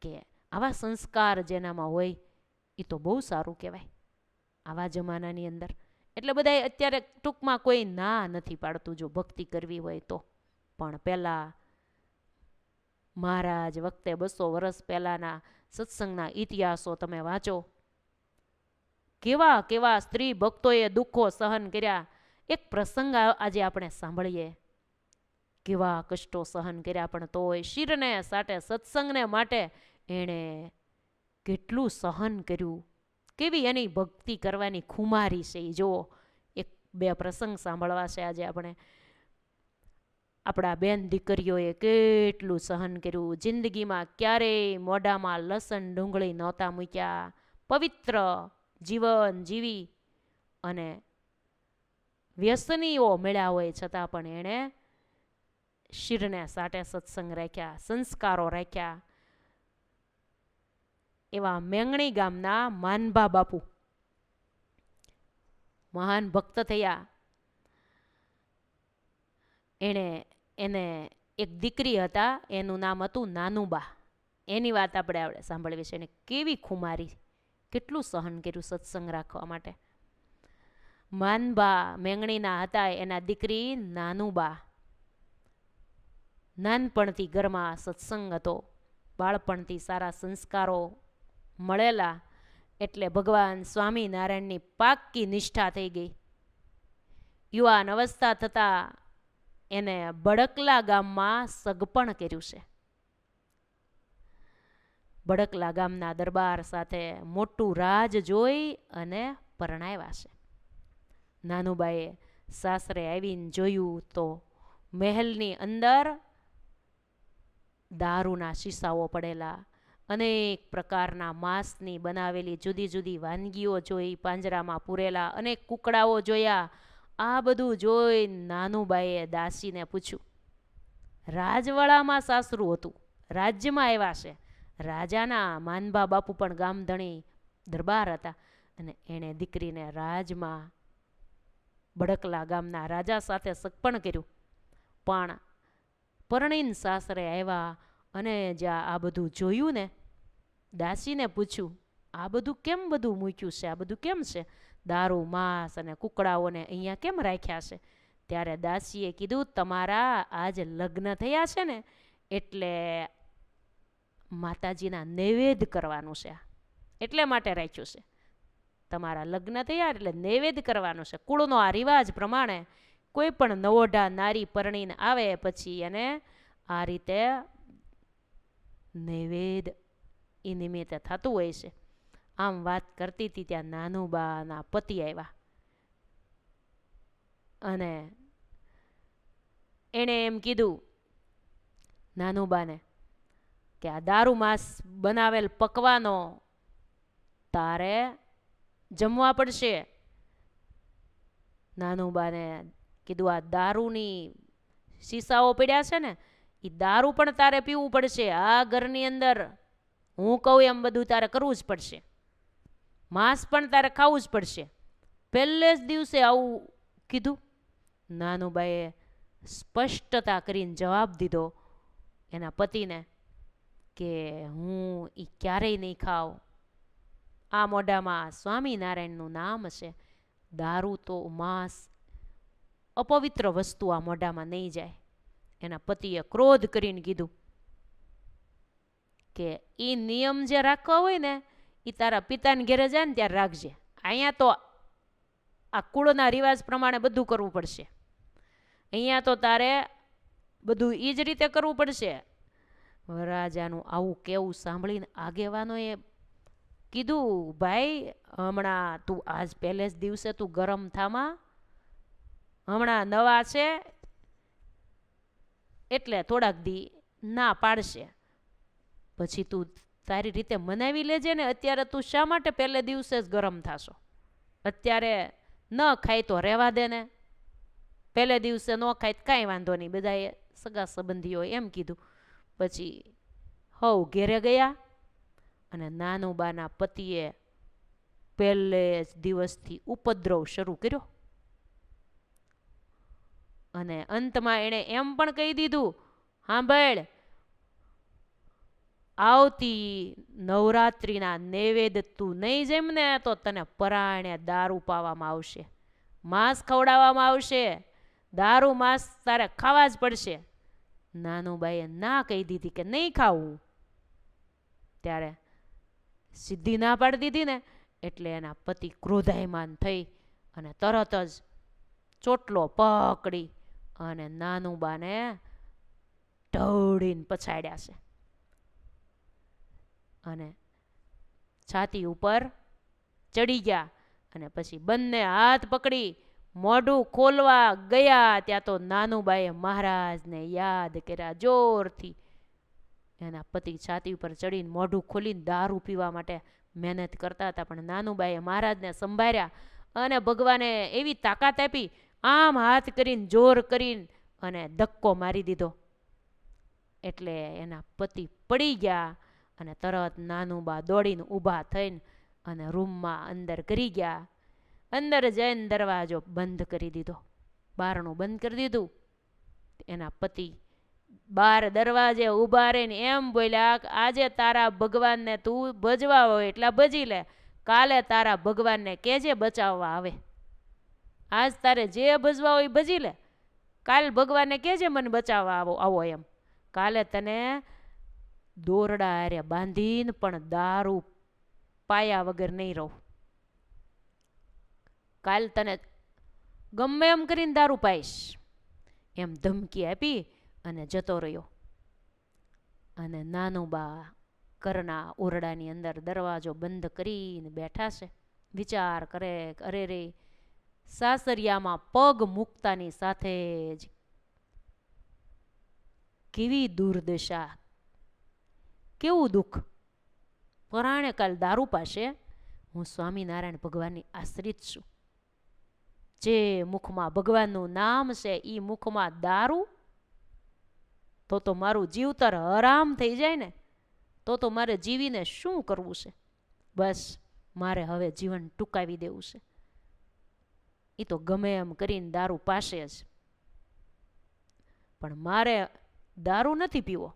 Speaker 1: કે આવા સંસ્કાર જેનામાં હોય એ તો બહુ સારું કહેવાય આવા જમાનાની અંદર. એટલે બધાય અત્યારે ટૂંકમાં કોઈ ના નથી પાડતું જો ભક્તિ કરવી હોય તો. પણ પહેલાં મહારાજ વખતે 200 વર્ષ પહેલાંના સત્સંગના ઇતિહાસો તમે વાંચો. કેવા કેવા સ્ત્રી ભક્તોએ દુઃખો સહન કર્યા. એક પ્રસંગ આજે આપણે સાંભળીએ. કેવા કષ્ટો સહન કર્યા, પણ તોય શિરને સાટે સત્સંગને માટે એણે કેટલું સહન કર્યું. કેવી એની ભક્તિ કરવાની ખુમારી છે એ જુઓ. 1-2 પ્રસંગ સાંભળવા છે આજે આપણે. આપણા બેન દીકરીઓએ કેટલું સહન કર્યું. જિંદગીમાં ક્યારેય મોઢામાં લસણ ડુંગળી નહોતા મૂક્યા. પવિત્ર જીવન જીવી અને વ્યસનીઓ મળ્યા હોય છતાં પણ એણે શિરને સાટે સત્સંગ રાખ્યા, સંસ્કારો રાખ્યા. એવા મેંગણી ગામના માનભા બાપુ મહાન ભક્ત થયા. એને એક દીકરી હતા, એનું નામ હતું નાનુબા. એની વાત આપણે સાંભળવી છે. એને કેવી ખુમારી, કેટલું સહન કર્યું સત્સંગ રાખવા માટે. માનભા મેંગણીના હતા, એના દીકરી નાનુબા. નાનપણથી ઘરમાં સત્સંગ હતો, બાળપણથી સારા સંસ્કારો મળેલા, એટલે ભગવાન સ્વામિનારાયણની પાક્કી નિષ્ઠા થઈ ગઈ. યુવાન અવસ્થા થતાં એને બડકલા ગામમાં સગપણ કર્યું છે. બડકલા ગામના દરબાર સાથે મોટું રાજ જોઈ અને પરણાવ્યા છે. નાનુબાએ સાસરે આવીને જોયું તો મહેલની અંદર દારૂના શીશાઓ પડેલા, અનેક પ્રકારના માંસની બનાવેલી જુદી જુદી વાનગીઓ જોઈ, પાંજરામાં પૂરેલા અનેક કુકડાઓ જોયા. આ બધું જોઈ નાનુબાઈએ દાસીને પૂછ્યું. રાજવાડામાં સાસરું હતું, રાજ્યમાં આવ્યા છે. રાજાના માનભા બાપુ પણ ગામધણી દરબાર હતા, અને એણે દીકરીને રાજમાં બડકલા ગામના રાજા સાથે સગપણ કર્યું. પણ પરણીને સાસરે આવ્યા અને જ્યાં આ બધું જોયું ને, દાસીને પૂછ્યું, આ બધું કેમ બધું મૂક્યું છે, આ બધું કેમ છે, દારૂ માંસ અને કુકડાઓને અહીંયા કેમ રાખ્યા છે? ત્યારે દાસીએ કીધું, તમારા આજ લગ્ન થયા છે ને એટલે માતાજીના નૈવેદ્ય કરવાનું છે, એટલે માટે રાખ્યું છે. તમારા લગ્ન થયા એટલે નૈવેદ્ય કરવાનું છે. કુળનો આ રિવાજ પ્રમાણે કોઈ પણ નવોઢા નારી પરણીને આવે પછી એને આ રીતે નૈવેદ્ય એ નિમિત્તે થતું હોય છે. આમ વાત કરતી હતી ત્યાં નાનુબાના પતિ આવ્યા અને એણે એમ કીધું નાનુબાને કે આ દારૂ માંસ બનાવેલ પકવાનો તારે જમવા પડશે. નાનુબાને કીધું, આ દારૂની શીશાઓ પડ્યા છે ને, એ દારૂ પણ તારે પીવું પડશે. આ ઘરની અંદર હું કહું એમ બધું તારે કરવું જ પડશે. માંસ પણ તારે ખાવું જ પડશે. પહેલે જ દિવસે આવું કીધું. નાનુબાઈએ સ્પષ્ટતા કરીને જવાબ દીધો એના પતિને કે હું એ ક્યારેય નહીં ખાઉં. આ મોઢામાં સ્વામિનારાયણનું નામ છે. દારૂ તો માંસ અપવિત્ર વસ્તુ આ મોઢામાં નહીં જાય. એના પતિએ ક્રોધ કરીને કીધું કે એ નિયમ જે રાખવા હોય ને એ તારા પિતાને ઘેરે જાય ને ત્યારે રાખજે. અહીંયા તો આ કુળના રિવાજ પ્રમાણે બધું કરવું પડશે. અહીંયા તો તારે બધું એ જ રીતે કરવું પડશે. રાજાનું આવું કેવું સાંભળીને આગેવાનોએ કીધું, ભાઈ હમણાં તું આજ પહેલે જ દિવસે તું ગરમ થામાં, હમણાં નવા છે એટલે થોડાક દી ના પાડશે, પછી તું તારી રીતે મનાવી લેજે ને. અત્યારે તું શા માટે પહેલે દિવસે જ ગરમ થાશો? અત્યારે ન ખાય તો રહેવા દે ને, પહેલે દિવસે ન ખાય તો કાંઈ વાંધો નહીં. બધાએ સગા સંબંધીઓ એમ કીધું. પછી હવ ઘેરે ગયા અને નાનુબાના પતિએ પહેલે જ દિવસથી ઉપદ્રવ શરૂ કર્યો અને અંતમાં એણે એમ પણ કહી દીધું, સાંભળ, આવતી નવરાત્રિના નૈવેદ્ય તું નહીં જમને તો તને પરાણે દારૂ પાવામાં આવશે, માંસ ખવડાવવામાં આવશે, દારૂ માંસ તારે ખાવા જ પડશે. નાનુબાઈએ ના કહી દીધી કે નહીં ખાવું. ત્યારે સીધી ના પાડી દીધી ને એટલે એના પતિ ક્રોધાયમાન થઈ અને તરત જ ચોટલો પકડી અને નાનુબાને ઢળીને પછાડ્યા છે અને છાતી ઉપર ચડી ગયા. અને પછી બંને હાથ પકડી મોઢું ખોલવા ગયા ત્યાં તો નાનુબાએ મહારાજને યાદ કર્યા જોરથી. એના પતિ છાતી ઉપર ચડીને મોઢું ખોલીને દારૂ પીવા માટે મહેનત કરતા હતા, પણ નાનુબાએ મહારાજને સંભાળ્યા અને ભગવાને એવી તાકાત આપી, આમ હાથ કરીને જોર કરીને અને ધક્કો મારી દીધો એટલે એના પતિ પડી ગયા અને તરત નાનુબા દોડીને ઊભા થઈને અને રૂમમાં અંદર કરી ગયા. અંદર જઈને દરવાજો બંધ કરી દીધો, બારણું બંધ કરી દીધું. એના પતિ બાર દરવાજે ઊભા રહીને એમ બોલ્યા, આજે તારા ભગવાનને તું ભજવા હોય એટલા ભજી લે, કાલે તારા ભગવાનને કેજે બચાવવા આવે. આજ તારે જે ભજવા હોય ભજી લે, કાલ ભગવાનને કેજે મને બચાવવા આવો એમ. કાલે તને દોરડા હારે બાંધીને પણ દારૂ પાયા વગર નહીં રહું. કાલ તને ગમે એમ કરીને દારૂ પાઈશ એમ ધમકી આપી અને જતો રહ્યો. અને નાનુબા ઘરના ઓરડાની અંદર દરવાજો બંધ કરીને બેઠા છે, વિચાર કરે, અરે રે, સાસરિયામાં પગ મૂકતાની સાથે જ કેવી દુર્દશા, કેવું દુઃખ. પરાણે કાલ દારૂ પાસે હું સ્વામિનારાયણ ભગવાનની આશ્રિત છું. જે મુખમાં ભગવાનનું નામ છે એ મુખમાં દારૂ, તો મારું જીવતર હરામ થઈ જાય ને. તો મારે જીવીને શું કરવું છે? બસ મારે હવે જીવન ટૂંકાવી દેવું છે. એ તો ગમે એમ કરીને દારૂ પાસે જ, પણ મારે દારૂ નથી પીવો.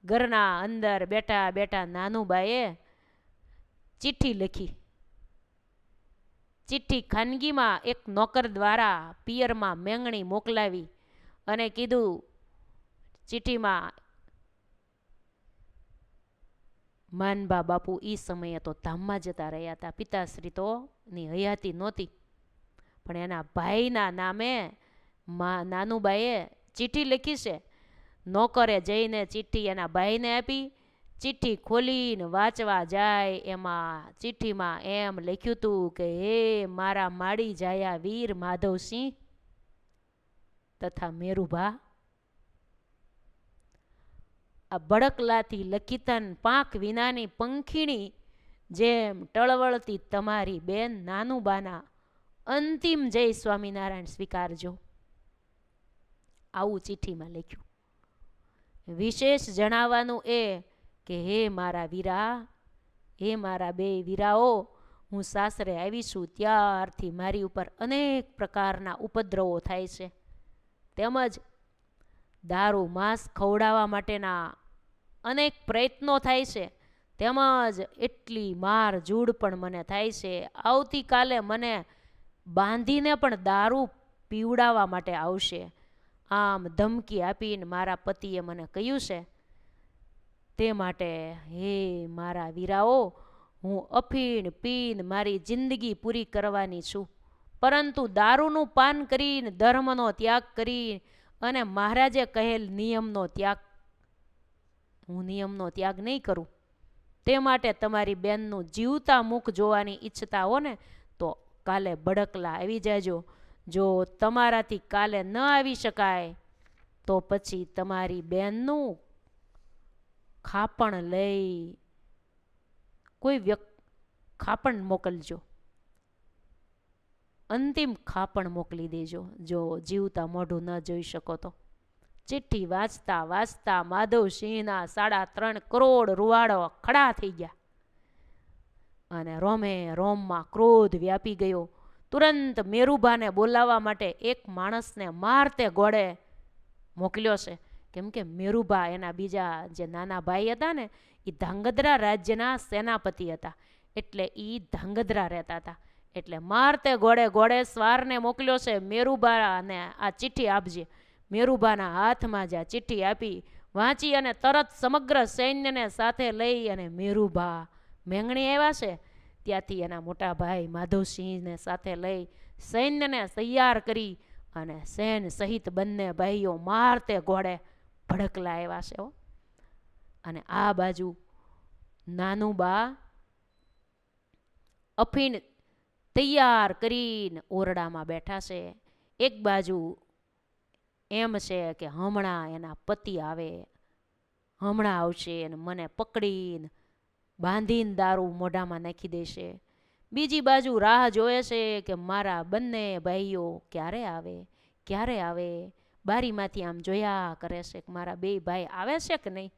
Speaker 1: ઘરના અંદર બેઠા બેઠા નાનુબાએ ચિઠ્ઠી લખી. ચિઠ્ઠી ખાનગીમાં એક નોકર દ્વારા પિયરમાં મેંગણી મોકલાવી અને કીધું, ચિઠ્ઠીમાં માનબા બાપુ એ સમયે તો ધામમાં જતા રહ્યા હતા, પિતાશ્રી તો ની હયાતી નહોતી, પણ એના ભાઈના નામે નાનુબાએ ચિઠ્ઠી લખી છે. નોકરે જઈને ચિઠ્ઠી એના ભાઈને આપી. ચિઠ્ઠી ખોલીને વાંચવા જાય એમાં ચિઠ્ઠીમાં એમ લખ્યું હતું કે, હે મારા માડી જાયા વીર માધવસિંહ તથા મેરુભા, આ બળકલાથી લખીતન પાંખ વિનાની પંખીણી જેમ ટળવળતી તમારી બેન નાનુબાના અંતિમ જય સ્વામિનારાયણ સ્વીકારજો. આવું ચિઠ્ઠીમાં લખ્યું. વિશેષ જણાવવાનું એ કે હે મારા વીરા, હે મારા બે વીરાઓ, હું સાસરે આવી છું ત્યારથી મારી ઉપર અનેક પ્રકારના ઉપદ્રવો થાય છે, તેમજ દારૂ માંસ ખવડાવવા માટેના અનેક પ્રયત્નો થાય છે, તેમજ એટલી માર જૂડ પણ મને થાય છે. આવતીકાલે મને બાંધીને પણ દારૂ પીવડાવવા માટે આવશે, આમ ધમકી આપીને મારા પતિએ મને કહ્યું છે. તે માટે હે મારા વીરાઓ, હું અફીણ પીને મારી જિંદગી પૂરી કરવાની છું, પરંતુ દારૂનું પાન કરીને ધર્મનો ત્યાગ કરી અને મહારાજે કહેલ નિયમનો ત્યાગ, હું નિયમનો ત્યાગ નહીં કરું. તે માટે તમારી બેનનું જીવતા મુખ જોવાની ઈચ્છતા હો ને તો કાલે બડકલા આવી જાજો. જો તમારાથી કાલે ન આવી શકાય તો પછી તમારી બેનનું ખાપણ લઈ કોઈ ખાપણ મોકલજો, અંતિમ ખાપણ મોકલી દેજો, જો જીવતા મોઢું ન જોઈ શકો તો. ચિઠ્ઠી વાંચતા વાંચતા માધવસિંહના 3.5 કરોડ રૂવાડો ખડા થઈ ગયા અને રોમે રોમમાં ક્રોધ વ્યાપી ગયો. તુરંત મેરુભાને બોલાવવા માટે એક માણસને મારતે ઘોડે મોકલ્યો છે, કેમ કે મેરુભા એના બીજા જે નાના ભાઈ હતા ને એ ધાંગધ્રા રાજ્યના સેનાપતિ હતા, એટલે એ ધાંગધ્રા રહેતા હતા. એટલે મારતે ઘોડે ઘોડેસવારને મોકલ્યો છે, મેરુભાને આ ચિઠ્ઠી આપજે. મેરુભાના હાથમાં જ આ ચિઠ્ઠી આપી, વાંચી અને તરત સમગ્ર સૈન્યને સાથે લઈ અને મેરુભા મેંગણી આવ્યા છે ત્યાંથી એના મોટા ભાઈ માધવસિંહને સાથે લઈ સૈન્યને તૈયાર કરી અને સેન સહિત બંને ભાઈઓ મારતે ઘોડે ભડકલા આવ્યા છે. અને આ બાજુ નાનુબા અફીણ તૈયાર કરીને ઓરડામાં બેઠા છે. એક બાજુ એમ છે કે હમણાં એના પતિ આવે, હમણાં આવશે અને મને પકડીને બાંધીને દારૂ મોઢામાં નાખી દેશે. બીજી બાજુ રાહ જોવે છે કે મારા બંને ભાઈઓ ક્યારે આવે, ક્યારે આવે. બારીમાંથી આમ જોયા કરે છે કે મારા બે ભાઈ આવે છે કે નહીં.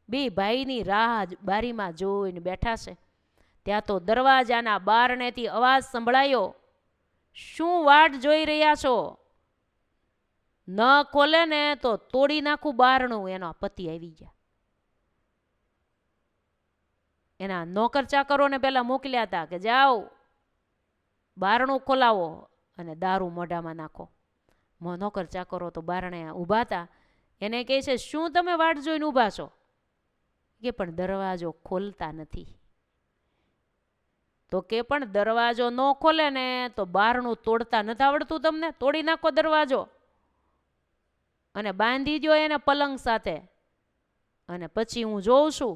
Speaker 1: બે ભાઈની રાહ બારીમાં જોઈને બેઠા છે. ત્યાં તો દરવાજાના બારણેથી અવાજ સંભળાયો, શું વાટ જોઈ રહ્યા છો? ન ખોલે ને તો તોડી નાખું બારણું. એનો પતિ આવી ગયા. એના નોકર ચાકરોને પેલા મોકલ્યા હતા કે જાઓ બારણું ખોલાવો અને દારૂ મોઢામાં નાખો. નોકર ચાકરો તો બારણે ઊભા હતા. એને કહે છે, શું તમે વાટ જોઈને ઊભા છો? કે પણ દરવાજો ખોલતા નથી. તો કે પણ દરવાજો ન ખોલે ને તો બારણું તોડતા નથી આવડતું તમને? તોડી નાખો દરવાજો અને બાંધી દો એને પલંગ સાથે, અને પછી હું જોઉં છું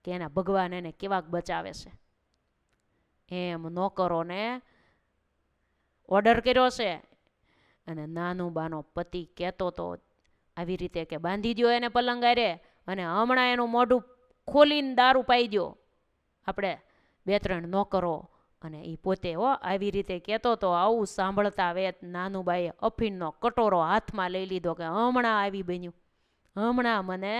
Speaker 1: કે એના ભગવાન એને કેવાક બચાવે છે. એમ નોકરોને ઓર્ડર કર્યો છે. અને નાનુબાનો પતિ કહેતો તો આવી રીતે કે બાંધી દો એને પલંગ આરે અને હમણાં એનું મોઢું ખોલીને દારૂ પાઈ દો. આપણે 2-3 નોકરો અને એ પોતે આવી રીતે કહેતો તો. આવું સાંભળતા વેત નાનુબાઈએ અફીણનો કટોરો હાથમાં લઈ લીધો કે હમણાં આવી બન્યું, હમણાં મને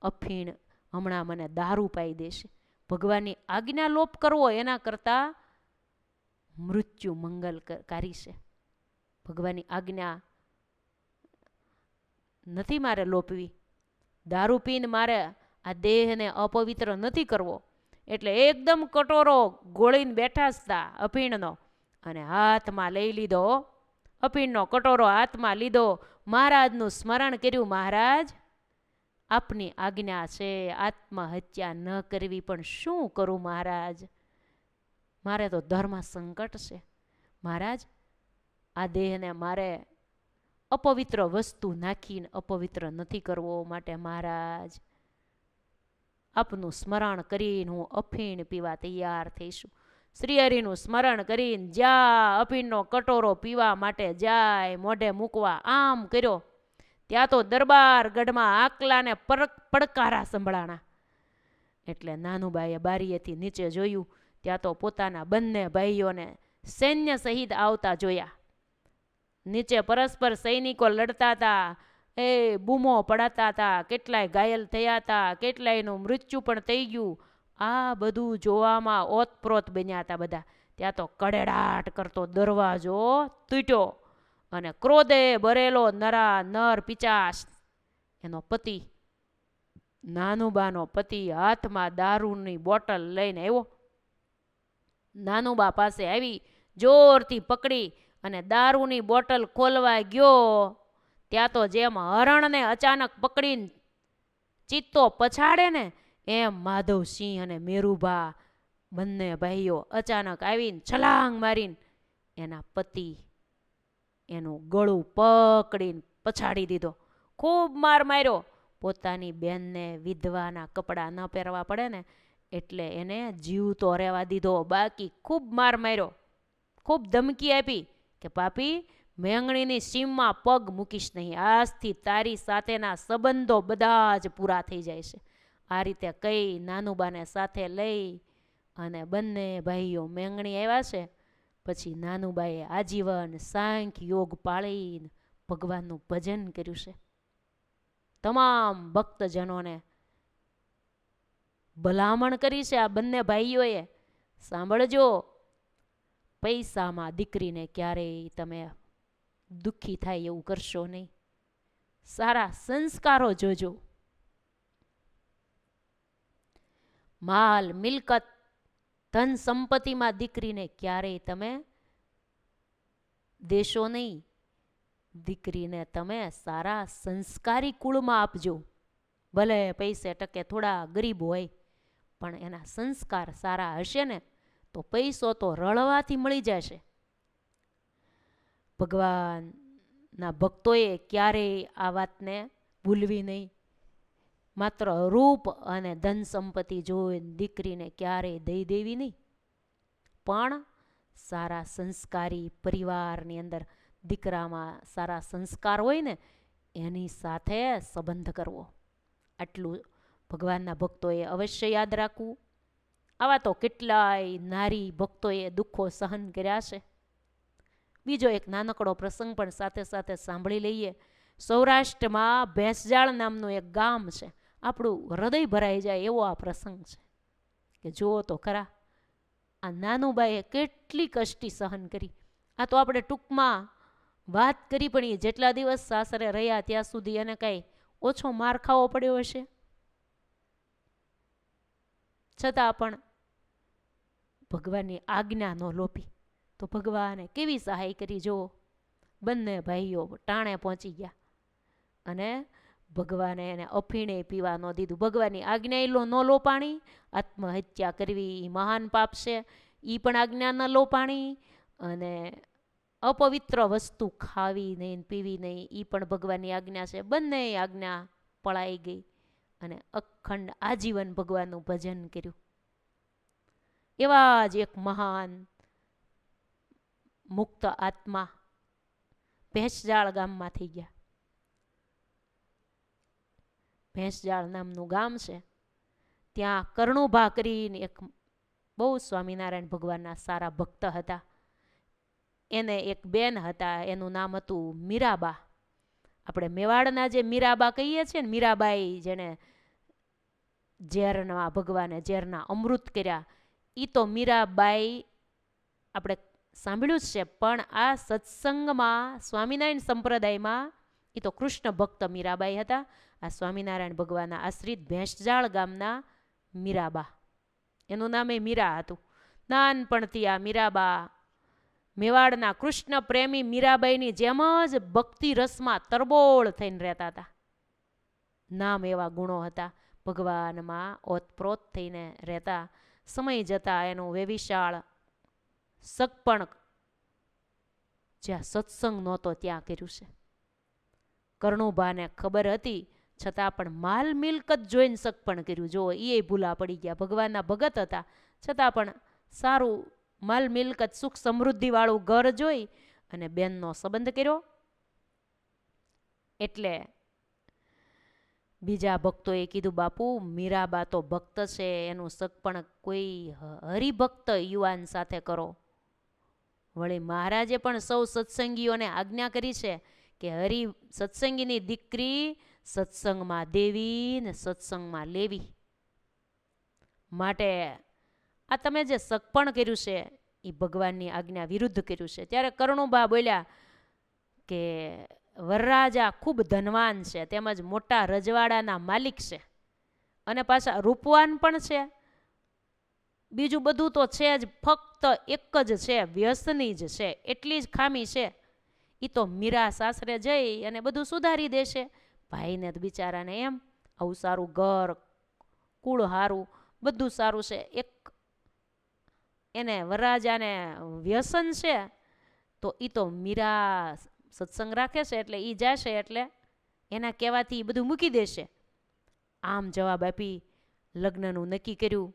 Speaker 1: અફીણ, હમણાં મને દારૂ પાઈ દેશે. ભગવાનની આજ્ઞા લોપ કરવો એના કરતાં મૃત્યુ મંગલકારી છે. ભગવાનની આજ્ઞા નથી મારે લોપવી. દારૂ પીને મારે આ દેહને અપવિત્ર નથી કરવો. એટલે એકદમ કટોરો ગોળીને બેઠા હતા અફીણનો, અને હાથમાં લઈ લીધો. અફીણનો કટોરો હાથમાં લીધો, મહારાજનું સ્મરણ કર્યું. મહારાજ, આપની આજ્ઞા છે આત્મહત્યા ન કરવી, પણ શું કરું મહારાજ? મારે તો ધર્મ સંકટ છે મહારાજ. આ દેહને મારે અપવિત્ર વસ્તુ નાખીને અપવિત્ર નથી કરવો. માટે મહારાજ, આપનું સ્મરણ કરીને હું અફીણ પીવા તૈયાર થઈશું. શ્રીહરિનું સ્મરણ કરીને જ્યાં અફીણનો કટોરો પીવા માટે જાય, મોઢે મૂકવા આમ કર્યો, ત્યાં તો દરબાર ગઢમાં આકલાને પડકારા સંભળાણા. એટલે નાનુબાઈએ બારીએથી નીચે જોયું, ત્યાં તો પોતાના બંને ભાઈઓને સૈન્ય સહિત આવતા જોયા. નીચે પરસ્પર સૈનિકો લડતા હતા, એ બૂમો પડાતા હતા, કેટલાય ઘાયલ થયા હતા, કેટલાયનું મૃત્યુ પણ થઈ ગયું. આ બધું જોવામાં ઓતપ્રોત બન્યા હતા બધા. ત્યાં તો કડેડાટ કરતો દરવાજો તૂટ્યો, અને ક્રોધે ભરેલો નર પિચાસ, એનો પતિ, નાનુબાનો પતિ, હાથમાં દારૂની બોટલ લઈને આવ્યો. નાનુબા પાસે આવી, જોરથી પકડી અને દારૂની બોટલ ખોલવા ગયો. ત્યાં તો જેમ હરણને અચાનક પકડીને ચિત્તો પછાડે ને, એમ માધવસિંહ અને મેરુભા બંને ભાઈઓ અચાનક આવીને છલાંગ મારીને એના પતિ એનું ગળું પકડીને પછાડી દીધો. ખૂબ માર માર્યો. પોતાની બેનને વિધવાના કપડાં ન પહેરવા પડે ને એટલે એને જીવતો રહેવા દીધો, બાકી ખૂબ માર માર્યો. ખૂબ ધમકી આપી કે પાપી, મેંગણીની સીમમાં પગ મૂકીશ નહીં, આજથી તારી સાથેના સંબંધો બધા જ પૂરા થઈ જાય છે. આ રીતે કઈ નાનુબાને સાથે લઈ અને બંને ભાઈઓ મેંગણી આવ્યા છે. પછી નાનુબાએ આજીવન સાંખ્ય યોગ પાળીને ભગવાનનું ભજન કર્યું છે. તમામ ભક્તજનોને ભલામણ કરી છે આ બંને ભાઈઓએ, સાંભળજો, પૈસામાં દીકરીને ક્યારેય તમે દુઃખી થાય એવું કરશો નહીં. સારા સંસ્કારો જોજો. માલ મિલકત ધન સંપત્તિમાં દીકરીને ક્યારેય તમે દેશો નહીં. દીકરીને તમે સારા સંસ્કારી કુળમાં આપજો. ભલે પૈસે ટકે થોડા ગરીબ હોય, પણ એના સંસ્કાર સારા હશે ને તો પૈસો તો રળવાથી મળી જશે. ભગવાનના ભક્તોએ ક્યારેય આ વાતને ભૂલવી નહીં. માત્ર રૂપ અને ધન સંપત્તિ જોઈને દીકરીને ક્યારેય દઈ દેવી નહીં, પણ સારા સંસ્કારી પરિવારની અંદર દીકરામાં સારા સંસ્કાર હોય ને એની સાથે સંબંધ કરવો. આટલું ભગવાનના ભક્તોએ અવશ્ય યાદ રાખવું. આવા તો કેટલાય નારી ભક્તોએ દુઃખો સહન કર્યા છે. બીજો એક નાનકડો પ્રસંગ પણ સાથે સાથે સાંભળી લઈએ. સૌરાષ્ટ્રમાં ભેંસજાળ નામનું એક ગામ છે. આપણું હૃદય ભરાઈ જાય એવો આ પ્રસંગ છે કે જુઓ તો ખરા, આ નાનુબાઈએ કેટલી કષ્ટી સહન કરી. આ તો આપણે ટૂંકમાં વાત કરી, પણ એ જેટલા દિવસ સાસરે રહ્યા ત્યાં સુધી એને કાંઈ ઓછો માર ખાવો પડ્યો હશે. છતાં પણ ભગવાનની આજ્ઞા ન લોપી તો ભગવાને કેવી સહાય કરી. જુઓ, બંને ભાઈઓ ટાણે પહોંચી ગયા અને ભગવાને એને અફીણે પીવા ન દીધું. ભગવાનની આજ્ઞા ન લોપાણી. આત્મહત્યા કરવી એ મહાન પાપ છે, એ પણ આજ્ઞા ન લોપાણી. અને અપવિત્ર વસ્તુ ખાવી નહીં, પીવી નહીં, એ પણ ભગવાનની આજ્ઞા છે. બંને આજ્ઞા પળાઈ ગઈ અને અખંડ આજીવન ભગવાનનું ભજન કર્યું. એવા જ એક મહાન મુક્ત આત્મા ભેંસજાળ ગામમાં થઈ ગયા. ભેંસજાળ નામનું ગામ છે. ત્યાં કરણુભા કરીને એક બહુ સ્વામિનારાયણ ભગવાનના સારા ભક્ત હતા. એને એક બેન હતા, એનું નામ હતું મીરાબા. આપણે મેવાડના જે મીરાબા કહીએ છીએ ને, મીરાબાઈ જેને ઝેરના ભગવાને ઝેરના અમૃત કર્યા, એ તો મીરાબાઈ આપણે સાંભળ્યું જ છે, પણ આ સત્સંગમાં સ્વામિનારાયણ સંપ્રદાયમાં એ તો કૃષ્ણ ભક્ત મીરાબાઈ હતા. આ સ્વામિનારાયણ ભગવાનના આશ્રિત ભેંસજાળ ગામના મીરાબા, એનું નામે મીરા હતું. નાનપણથી આ મીરાબા મેવાડના કૃષ્ણ પ્રેમી મીરાબાઈની જેમ જ ભક્તિ રસમાં તરબોળ થઈને રહેતા હતા. નામ એવા ગુણો હતા, ભગવાનમાં ઓતપ્રોત થઈને રહેતા. સમય જતા એનું વેવિશાળ સગપણ જ્યાં સત્સંગ નહોતો ત્યાં કર્યું છે. કરણુભાને ખબર હતી છતાં પણ માલ મિલકત જોઈને સગપણ કર્યું. જો એ ભૂલા પડી ગયા. ભગવાનના ભગત હતા છતાં પણ સારું માલ મિલકત સુખ સમૃદ્ધિવાળું ઘર જોઈ અને બેનનો સંબંધ કર્યો. એટલે બીજા ભક્તોએ કીધું, બાપુ મીરાબા તો ભક્ત છે, એનું સગપણ કોઈ હરિભક્ત યુવાન સાથે કરો. વળી મહારાજે પણ સૌ સત્સંગીઓને આજ્ઞા કરી છે કે હરિ સત્સંગીની દીકરી સત્સંગમાં દેવી ને સત્સંગમાં લેવી. માટે આ તમે જે સગપણ કર્યું છે એ ભગવાનની આજ્ઞા વિરુદ્ધ કર્યું છે. ત્યારે કરણુબા બોલ્યા કે વરરાજા ખૂબ ધનવાન છે, તેમજ મોટા રજવાડાના માલિક છે, અને પાછા રૂપવાન પણ છે. બીજું બધું તો છે જ, ફક્ત એક જ છે, વ્યસની જ છે. એટલી જ ખામી છે. એ તો મીરા સાસરે જઈ અને બધું સુધારી દેશે. ભાઈને તો બિચારાને એમ આવું સારું ઘર, કુળ સારું, બધું સારું છે. એક એને વરરાજાને વ્યસન છે, તો એ તો મીરા સત્સંગ રાખે છે એટલે એ જશે એટલે એના કહેવાથી બધું મૂકી દેશે. આમ જવાબ આપી લગ્નનું નક્કી કર્યું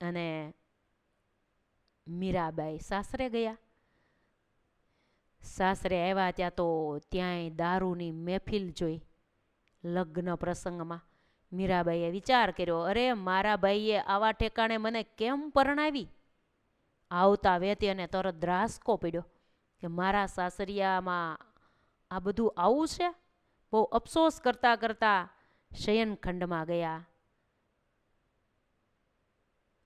Speaker 1: અને મીરાબાઈ સાસરે ગયા. સાસરે આવ્યા ત્યાં તો ત્યાંય દારૂની મહેફિલ જોઈ. લગ્ન પ્રસંગમાં મીરાબાઈએ વિચાર કર્યો, અરે મારા ભાઈએ આવા ઠેકાણે મને કેમ પરણાવી. આવતા વેતી અને તરત દ્રાસકો પડ્યો કે મારા સાસરિયામાં આ બધું આવું છે. બહુ અફસોસ કરતા કરતા શયનખંડમાં ગયા.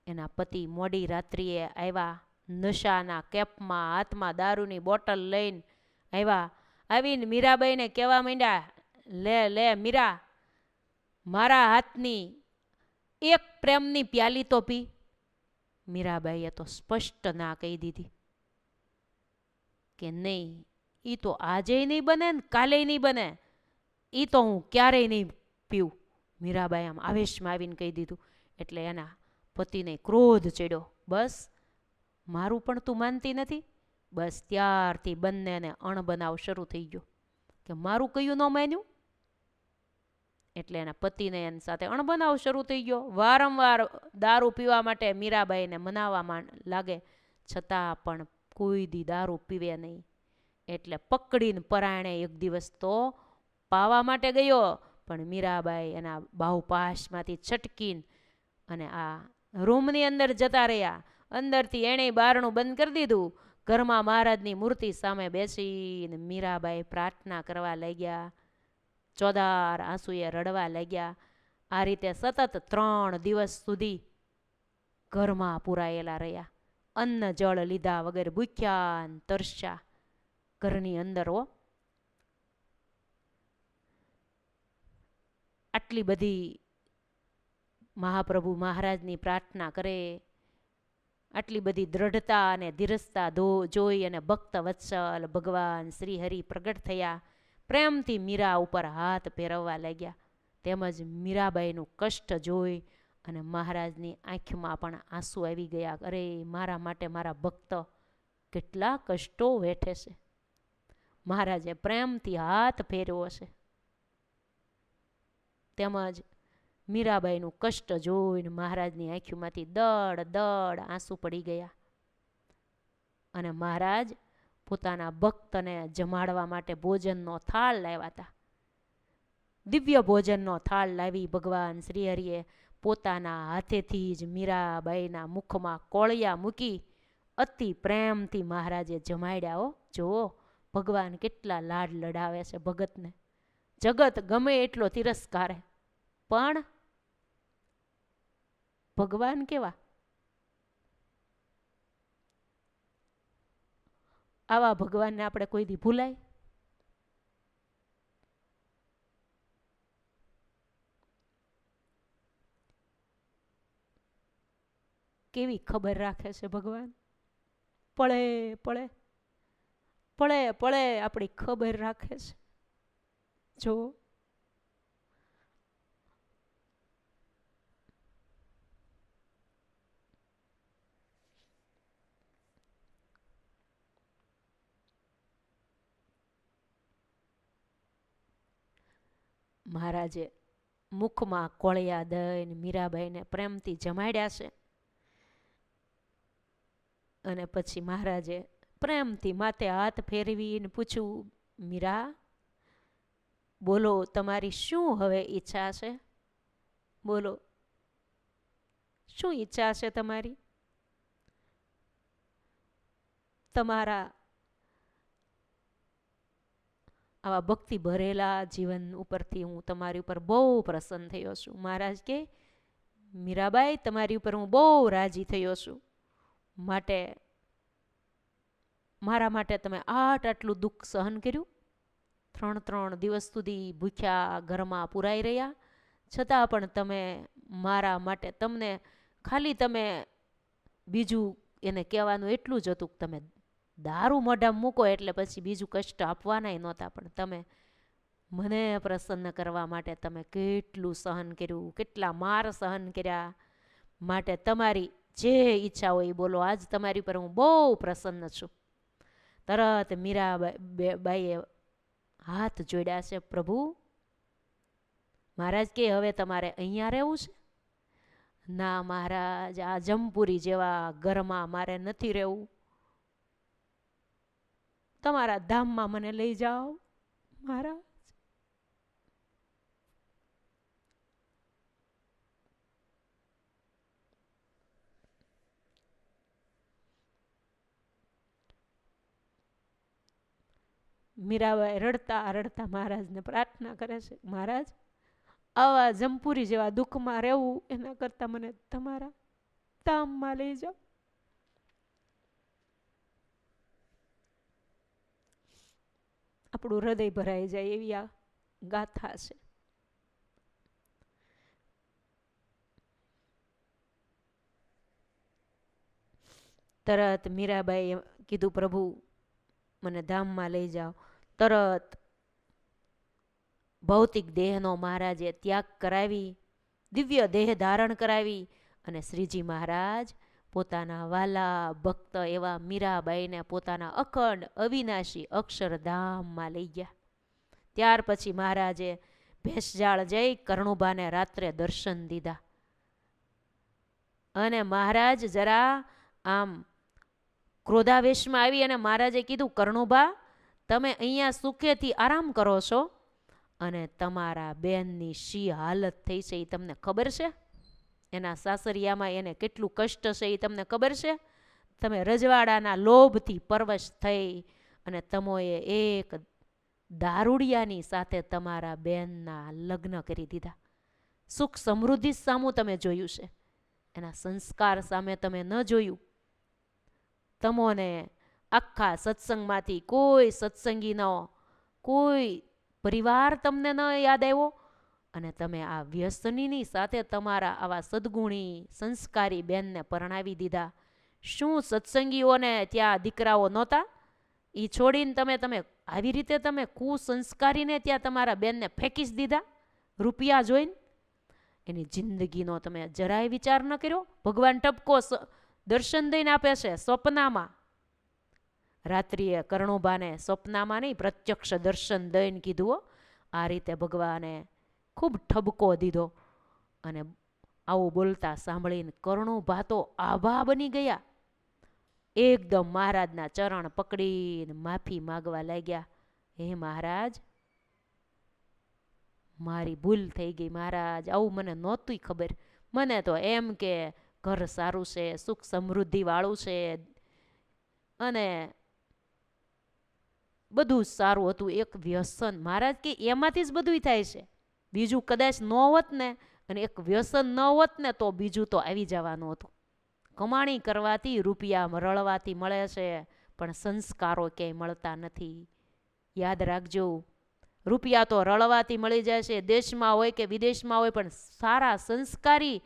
Speaker 1: એના પતિ મોડી રાત્રિએ આવ્યા, નશાના કેપમાં હાથમાં દારૂની બોટલ લઈને આવ્યા. આવીને મીરાબાઈને કહેવા માંડ્યા, લે લે મીરા, મારા હાથની એક પ્રેમની પ્યાલી તો પી. મીરાબાઈએ તો સ્પષ્ટ ના કહી દીધી કે નહીં, એ તો આજે નહીં બને ને કાલે નહીં બને, એ તો હું ક્યારેય નહીં પીવું. મીરાબાઈ આમ આવેશમાં આવીને કહી દીધું. એટલે એના પતિને ક્રોધ ચડ્યો, બસ મારું પણ તું માનતી નથી. બસ ત્યારથી બંનેને અણબનાવ શરૂ થઈ ગયો કે મારું કયું ન માન્યું. એટલે એના પતિને એની સાથે અણબનાવ શરૂ થઈ ગયો. વારંવાર દારૂ પીવા માટે મીરાબાઈને મનાવવામાં લાગે, છતાં પણ કોઈ દી દારૂ પીવે નહીં. એટલે પકડીને પરાયણે એક દિવસ તો પાવા માટે ગયો, પણ મીરાબાઈ એના બાહુપાશમાંથી છટકીને અને આ રૂમની અંદર જતા રહ્યા. અંદરથી એણે બારણું બંધ કરી દીધું. ઘરમાં મહારાજની મૂર્તિ સામે બેસીને મીરાબાઈ પ્રાર્થના કરવા લાગ્યા. ચોદાર આંસુએ રડવા લાગ્યા. આ રીતે સતત 3 દિવસ સુધી ઘરમાં પુરાયેલા રહ્યા. અન્ન જળ લીધા વગર ભૂખ્યા ને તરસ્યા ઘરની અંદર. આટલી બધી મહાપ્રભુ મહારાજની પ્રાર્થના કરે, આટલી બધી દ્રઢતા અને ધીરજતા જોઈ અને ભક્ત વત્સલ ભગવાન શ્રી હરિ પ્રગટ થયા. પ્રેમથી મીરા ઉપર હાથ ફેરવવા લાગ્યા. તેમજ મીરાબાઈનું કષ્ટ જોઈ અને મહારાજની આંખમાં પણ આંસુ આવી ગયા. અરે મારા માટે મારા ભક્ત કેટલા કષ્ટો વેઠે છે. મહારાજે પ્રેમથી હાથ ફેરવ્યો છે. તેમજ મીરાબાઈનું કષ્ટ જોઈને મહારાજની આંખોમાંથી દડ દડ આંસુ પડી ગયા. અને મહારાજ પોતાના ભક્તને જમાડવા માટે ભોજનનો થાળ લાવ્યા હતા. દિવ્ય ભોજનનો થાળ લાવી ભગવાન શ્રી હરિએ પોતાના હાથેથી જ મીરાબાઈના મુખમાં કોળિયા મૂકી અતિ પ્રેમથી મહારાજે જમાડ્યા. જુઓ ભગવાન કેટલા લાડ લડાવે છે ભગતને. જગત ગમે એટલો તિરસ્કારે, પણ ભગવાન કેવા. આવા ભગવાનને આપણે કોઈ દી ભૂલાય? કેવી ખબર રાખે છે ભગવાન? પળે પળે પળે પળે આપણી ખબર રાખે છે. જો મહારાજે મુખમાં કોળિયા દઈને મીરાબાઈને પ્રેમથી જમાડ્યા છે. અને પછી મહારાજે પ્રેમથી માથે હાથ ફેરવીને પૂછ્યું, મીરા, બોલો, તમારી શું હવે ઈચ્છા છે? બોલો, શું ઈચ્છા છે તમારી? તમારા આવા ભક્તિ ભરેલા જીવન ઉપરથી હું તમારી ઉપર બહુ પ્રસન્ન થયો છું. મહારાજ કે, મીરાબાઈ, તમારી ઉપર હું બહુ રાજી થયો છું. માટે મારા માટે તમે આટલું દુઃખ સહન કર્યું. 3 દિવસ સુધી ભૂખ્યા ઘરમાં પુરાઈ રહ્યા, છતાં પણ તમે મારા માટે, તમને ખાલી તમે બીજું એને કહેવાનું એટલું જ હતું કે તમે દારૂ મોઢામાં મૂકો એટલે પછી બીજું કષ્ટ આપવાનાય નહોતા, પણ તમે મને પ્રસન્ન કરવા માટે તમે કેટલું સહન કર્યું, કેટલા માર સહન કર્યા. માટે તમારી જે ઈચ્છા હોય એ બોલો, આજ તમારી પર હું બહુ પ્રસન્ન છું. તરત મીરાબાઈએ હાથ જોડ્યા છે. પ્રભુ, મહારાજ કે હવે તમારે અહીંયા રહેવું છે? ના મહારાજ, આ જમપુરી જેવા ઘરમાં મારે નથી રહેવું. તમારા ધામમાં મને લઈ જાઓ મહારાજ. મીરાબાઈ રડતા રડતા મહારાજને પ્રાર્થના કરે છે, મહારાજ, આવા જમપુરી જેવા દુઃખમાં રહેવું એના કરતાં મને તમારા ધામમાં લઈ જાઓ. આપણું હૃદય ભરાઈ જાય એવી આ ગાથા છે. તરત મીરાબાઈએ કીધું, પ્રભુ, મને ધામમાં લઈ જાઓ. તરત ભૌતિક દેહનો મહારાજે ત્યાગ કરાવી, દિવ્ય દેહ ધારણ કરાવી અને શ્રીજી મહારાજ પોતાના વાલા ભક્ત એવા મીરાબાઈને પોતાના અખંડ અવિનાશી અક્ષરધામમાં લઈ ગયા. ત્યાર પછી મહારાજે ભેંસજાળ જઈ કરણુબાને રાત્રે દર્શન દીધા. અને મહારાજ જરા આમ ક્રોધાવેશમાં આવી અને મહારાજે કીધું, કરણુબા, તમે અહીંયા સુખેથી આરામ કરો છો અને તમારા બેનની શી હાલત થઈ છે એ તમને ખબર છે? એના સાસરિયામાં એને કેટલું કષ્ટ છે એ તમને ખબર છે? તમે રજવાડાના લોભથી પરવશ થઈ અને તમોએ એક દારૂડિયાની સાથે તમારા બેનના લગ્ન કરી દીધા. સુખ સમૃદ્ધિ સામું તમે જોયું છે, એના સંસ્કાર સામે તમે ન જોયું. તમોને આખા સત્સંગમાંથી કોઈ સત્સંગીનો કોઈ પરિવાર તમને ન યાદ આવ્યો અને તમે આ વ્યસનીની સાથે તમારા આવા સદગુણી સંસ્કારી બેનને પરણાવી દીધા. શું સત્સંગીઓને ત્યાં દીકરાઓ નહોતા? એ છોડીને તમે આવી રીતે તમે કુસંસ્કારીને ત્યાં તમારા બેનને ફેંકી જ દીધા રૂપિયા જોઈને. એની જિંદગીનો તમે જરાય વિચાર ન કર્યો? ભગવાન ટપકો દર્શન દઈને આપે છે સ્વપ્નામાં. રાત્રિએ કરણુબાને સ્વપ્નામાં નહીં, પ્રત્યક્ષ દર્શન દઈને કીધું, આ રીતે ભગવાને ખૂબ ઠપકો દીધો. અને આવું બોલતા સાંભળીને કરણુબા તો આભા બની ગયા. એકદમ મહારાજના ચરણ પકડીને માફી માગવા લાગ્યા. હે મહારાજ, મારી ભૂલ થઈ ગઈ મહારાજ, આવું મને નહોતું ખબર. મને તો એમ કે ઘર સારું છે, સુખ સમૃદ્ધિ વાળું છે અને બધું સારું હતું. એક વ્યસન, મહારાજ કે એમાંથી જ બધું થાય છે. બીજું કદાચ ન હોત ને, અને એક વ્યસન ન હોત ને તો બીજું તો આવી જવાનું હતું. કમાણી કરવાથી, રૂપિયા રળવાથી મળે છે, પણ સંસ્કારો ક્યાંય મળતા નથી. યાદ રાખજો, રૂપિયા તો રળવાથી મળી જશે, દેશમાં હોય કે વિદેશમાં હોય, પણ સારા સંસ્કારી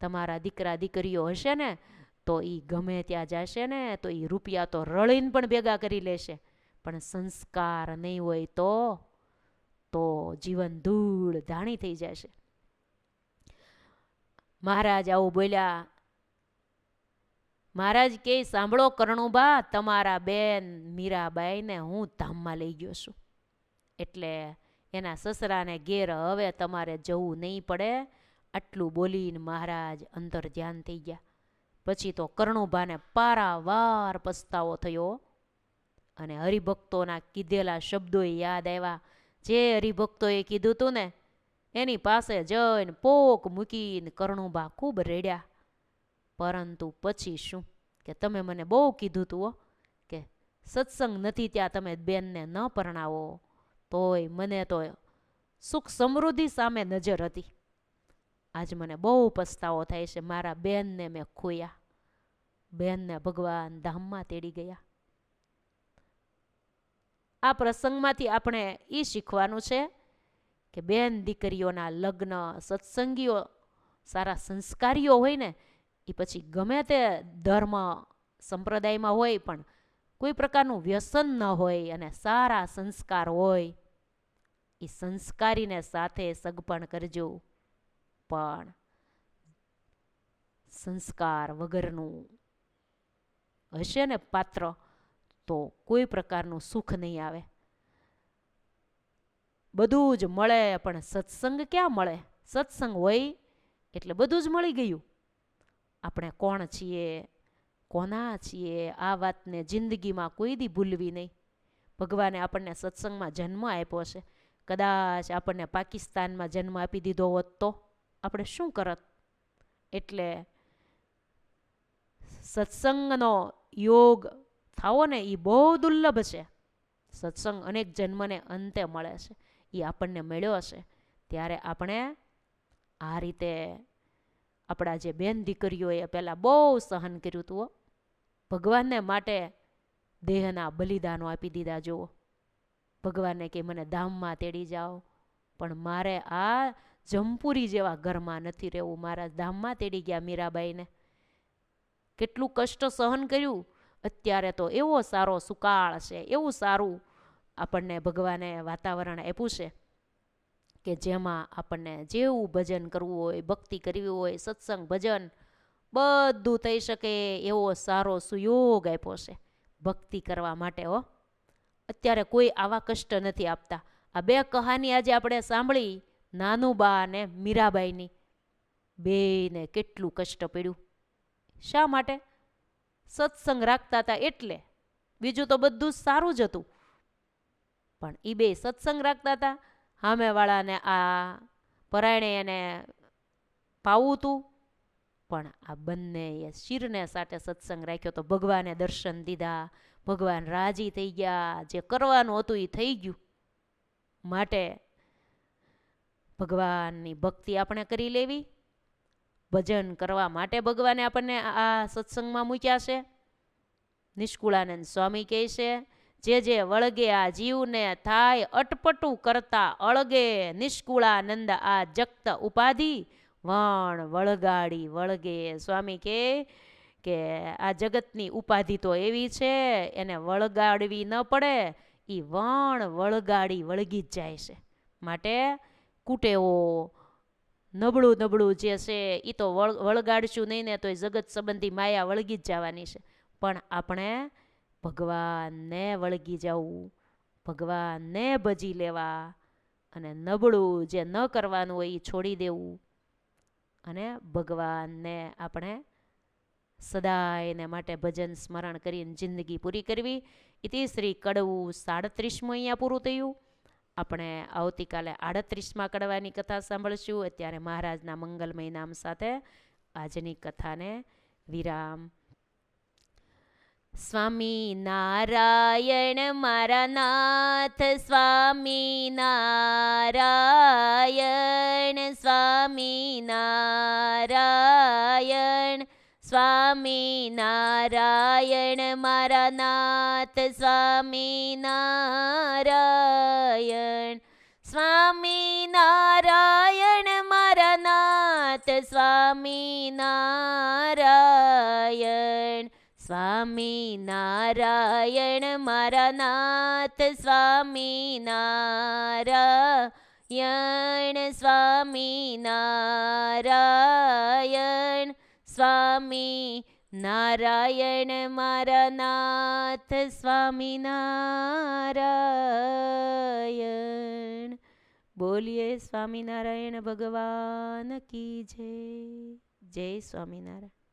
Speaker 1: તમારા દીકરા દીકરીઓ હશે ને તો એ ગમે ત્યાં જશે ને તો એ રૂપિયા તો રળીને પણ ભેગા કરી લેશે, પણ સંસ્કાર નહીં હોય તો જીવન ધૂળ ધાણી થઈ જશે. મહારાજ આવું બોલ્યા. મહારાજ કે સાંભળો કરણુબા, તમારા બેન મીરાબાઈને હું ધામમાં લઈ ગયો છું, એટલે એના સસરાને ઘેર હવે તમારે જવું નહીં પડે. આટલું બોલીને મહારાજ અંતર ધ્યાન થઈ ગયા. પછી તો કરણુબાને પારાવાર પસ્તાવો થયો અને હરિભક્તોના કીધેલા શબ્દોએ યાદ આવ્યા. જે હરિભક્તોએ કીધું હતું ને એની પાસે જઈને પોક મૂકીને કરણુબા ખૂબ રેડ્યા. પરંતુ પછી શું કે તમે મને બહુ કીધું હતું કે સત્સંગ નથી ત્યાં તમે બેનને ન પરણાવો, તોય મને તો સુખ સમૃદ્ધિ સામે નજર હતી. આજ મને બહુ પસ્તાવો થાય છે, મારા બેનને મેં ખોયા. બેનને ભગવાન ધામમાં તેડી ગયા. આ પ્રસંગમાંથી આપણે એ શીખવાનું છે કે બેન દીકરીઓના લગ્ન સત્સંગીઓ સારા સંસ્કારીઓ હોય ને એ પછી ગમે તે ધર્મ સંપ્રદાયમાં હોય પણ કોઈ પ્રકારનું વ્યસન ન હોય અને સારા સંસ્કાર હોય. એ સંસ્કારીને સાથે સગપણ કરજો, પણ સંસ્કાર વગરનું હશે ને પાત્ર તો કોઈ પ્રકારનું સુખ નહીં આવે. બધું જ મળે પણ સત્સંગ ક્યાં મળે? સત્સંગ હોય એટલે બધું જ મળી ગયું. આપણે કોણ છીએ, કોના છીએ, આ વાતને જિંદગીમાં કોઈ દી ભૂલવી નહીં. ભગવાને આપણને સત્સંગમાં જન્મ આપ્યો છે. કદાચ આપણને પાકિસ્તાનમાં જન્મ આપી દીધો હોત તો આપણે શું કરત? એટલે સત્સંગનો યોગ થાવો ને એ બહુ દુર્લભ છે. સત્સંગ અનેક જન્મને અંતે મળે છે, એ આપણને મળ્યો છે. ત્યારે આપણે આ રીતે આપણા જે બેન દીકરીઓએ પહેલાં બહુ સહન કર્યું હતું. ભગવાનને માટે દેહના બલિદાનો આપી દીધા. જુઓ, ભગવાનને કે મને ધામમાં તેડી જાઓ, પણ મારે આ જમપુરી જેવા ઘરમાં નથી રહેવું. મારા ધામમાં તેડી ગયા મીરાબાઈને. કેટલું કષ્ટ સહન કર્યું. અત્યારે તો એવો સારો સુકાળ છે, એવું સારું આપણને ભગવાને વાતાવરણ આપ્યું છે કે જેમાં આપણને જેવું ભજન કરવું હોય, ભક્તિ કરવી હોય, સત્સંગ ભજન બધું થઈ શકે એવો સારો સુયોગ આપ્યો છે ભક્તિ કરવા માટે. અત્યારે કોઈ આવા કષ્ટ નથી આપતા. આ બે કહાની આજે આપણે સાંભળી, નાનુબા અને મીરાબાઈની, બેને કેટલું કષ્ટ પડ્યું. શા માટે? સત્સંગ રાખતા હતા એટલે. બીજું તો બધું સારું જ હતું, પણ એ બે સત્સંગ રાખતા હતા. સામેવાળાને આ પરાયણે એને પાવું હતું, પણ આ બંને શિરને સાથે સત્સંગ રાખ્યો તો ભગવાને દર્શન દીધા. ભગવાન રાજી થઈ ગયા. જે કરવાનું હતું એ થઈ ગયું. માટે ભગવાનની ભક્તિ આપણે કરી લેવી. ભજન કરવા માટે ભગવાને આપણને આ સત્સંગમાં મૂક્યા છે. નિષ્કુળાનંદ સ્વામી કહે છે, જે વળગે આ જીવને થાય અટપટું કરતા અળગે, નિષ્કુળાનંદ આ જગત ઉપાધિ વણ વળગાડી વળગે. સ્વામી કે આ જગતની ઉપાધિ તો એવી છે, એને વળગાડવી ન પડે, એ વણ વળગાડી વળગી જ જાય છે. માટે કુટેવો નબળું નબળું જે છે એ તો વળગાડશું નહીં ને તો એ જગત સંબંધી માયા વળગી જ જવાની છે. પણ આપણે ભગવાનને વળગી જવું, ભગવાનને ભજી લેવા, અને નબળું જે ન કરવાનું હોય એ છોડી દેવું, અને ભગવાનને આપણે સદાયને માટે ભજન સ્મરણ કરીને જિંદગી પૂરી કરવી. ઇતિ શ્રી કડવું 37મું અહીંયા પૂરું થયું. આપણે આવતીકાલે 38માં કડવાની કથા સાંભળશું. અત્યારે મહારાજના મંગલમય નામ સાથે આજની કથાને વિરામ. સ્વામી નારાયણ મારા નાથ, સ્વામી નારાયણ, સ્વામી નારાયણ, સ્વામિનારાયણ મારા નાથ સ્વામિનારાયણ, સ્વામિનારાયણ મારા નાથ સ્વામિનારાયણ, સ્વામિનારાયણ મારા નાથ સ્વામિનારાયણ, સ્વામિનારાયણ, સ્વામિનારાયણ મારા નાથ સ્વામિનારાયણ. બોલીએ સ્વામિનારાયણ ભગવાન કી જય. જય સ્વામિનારાયણ.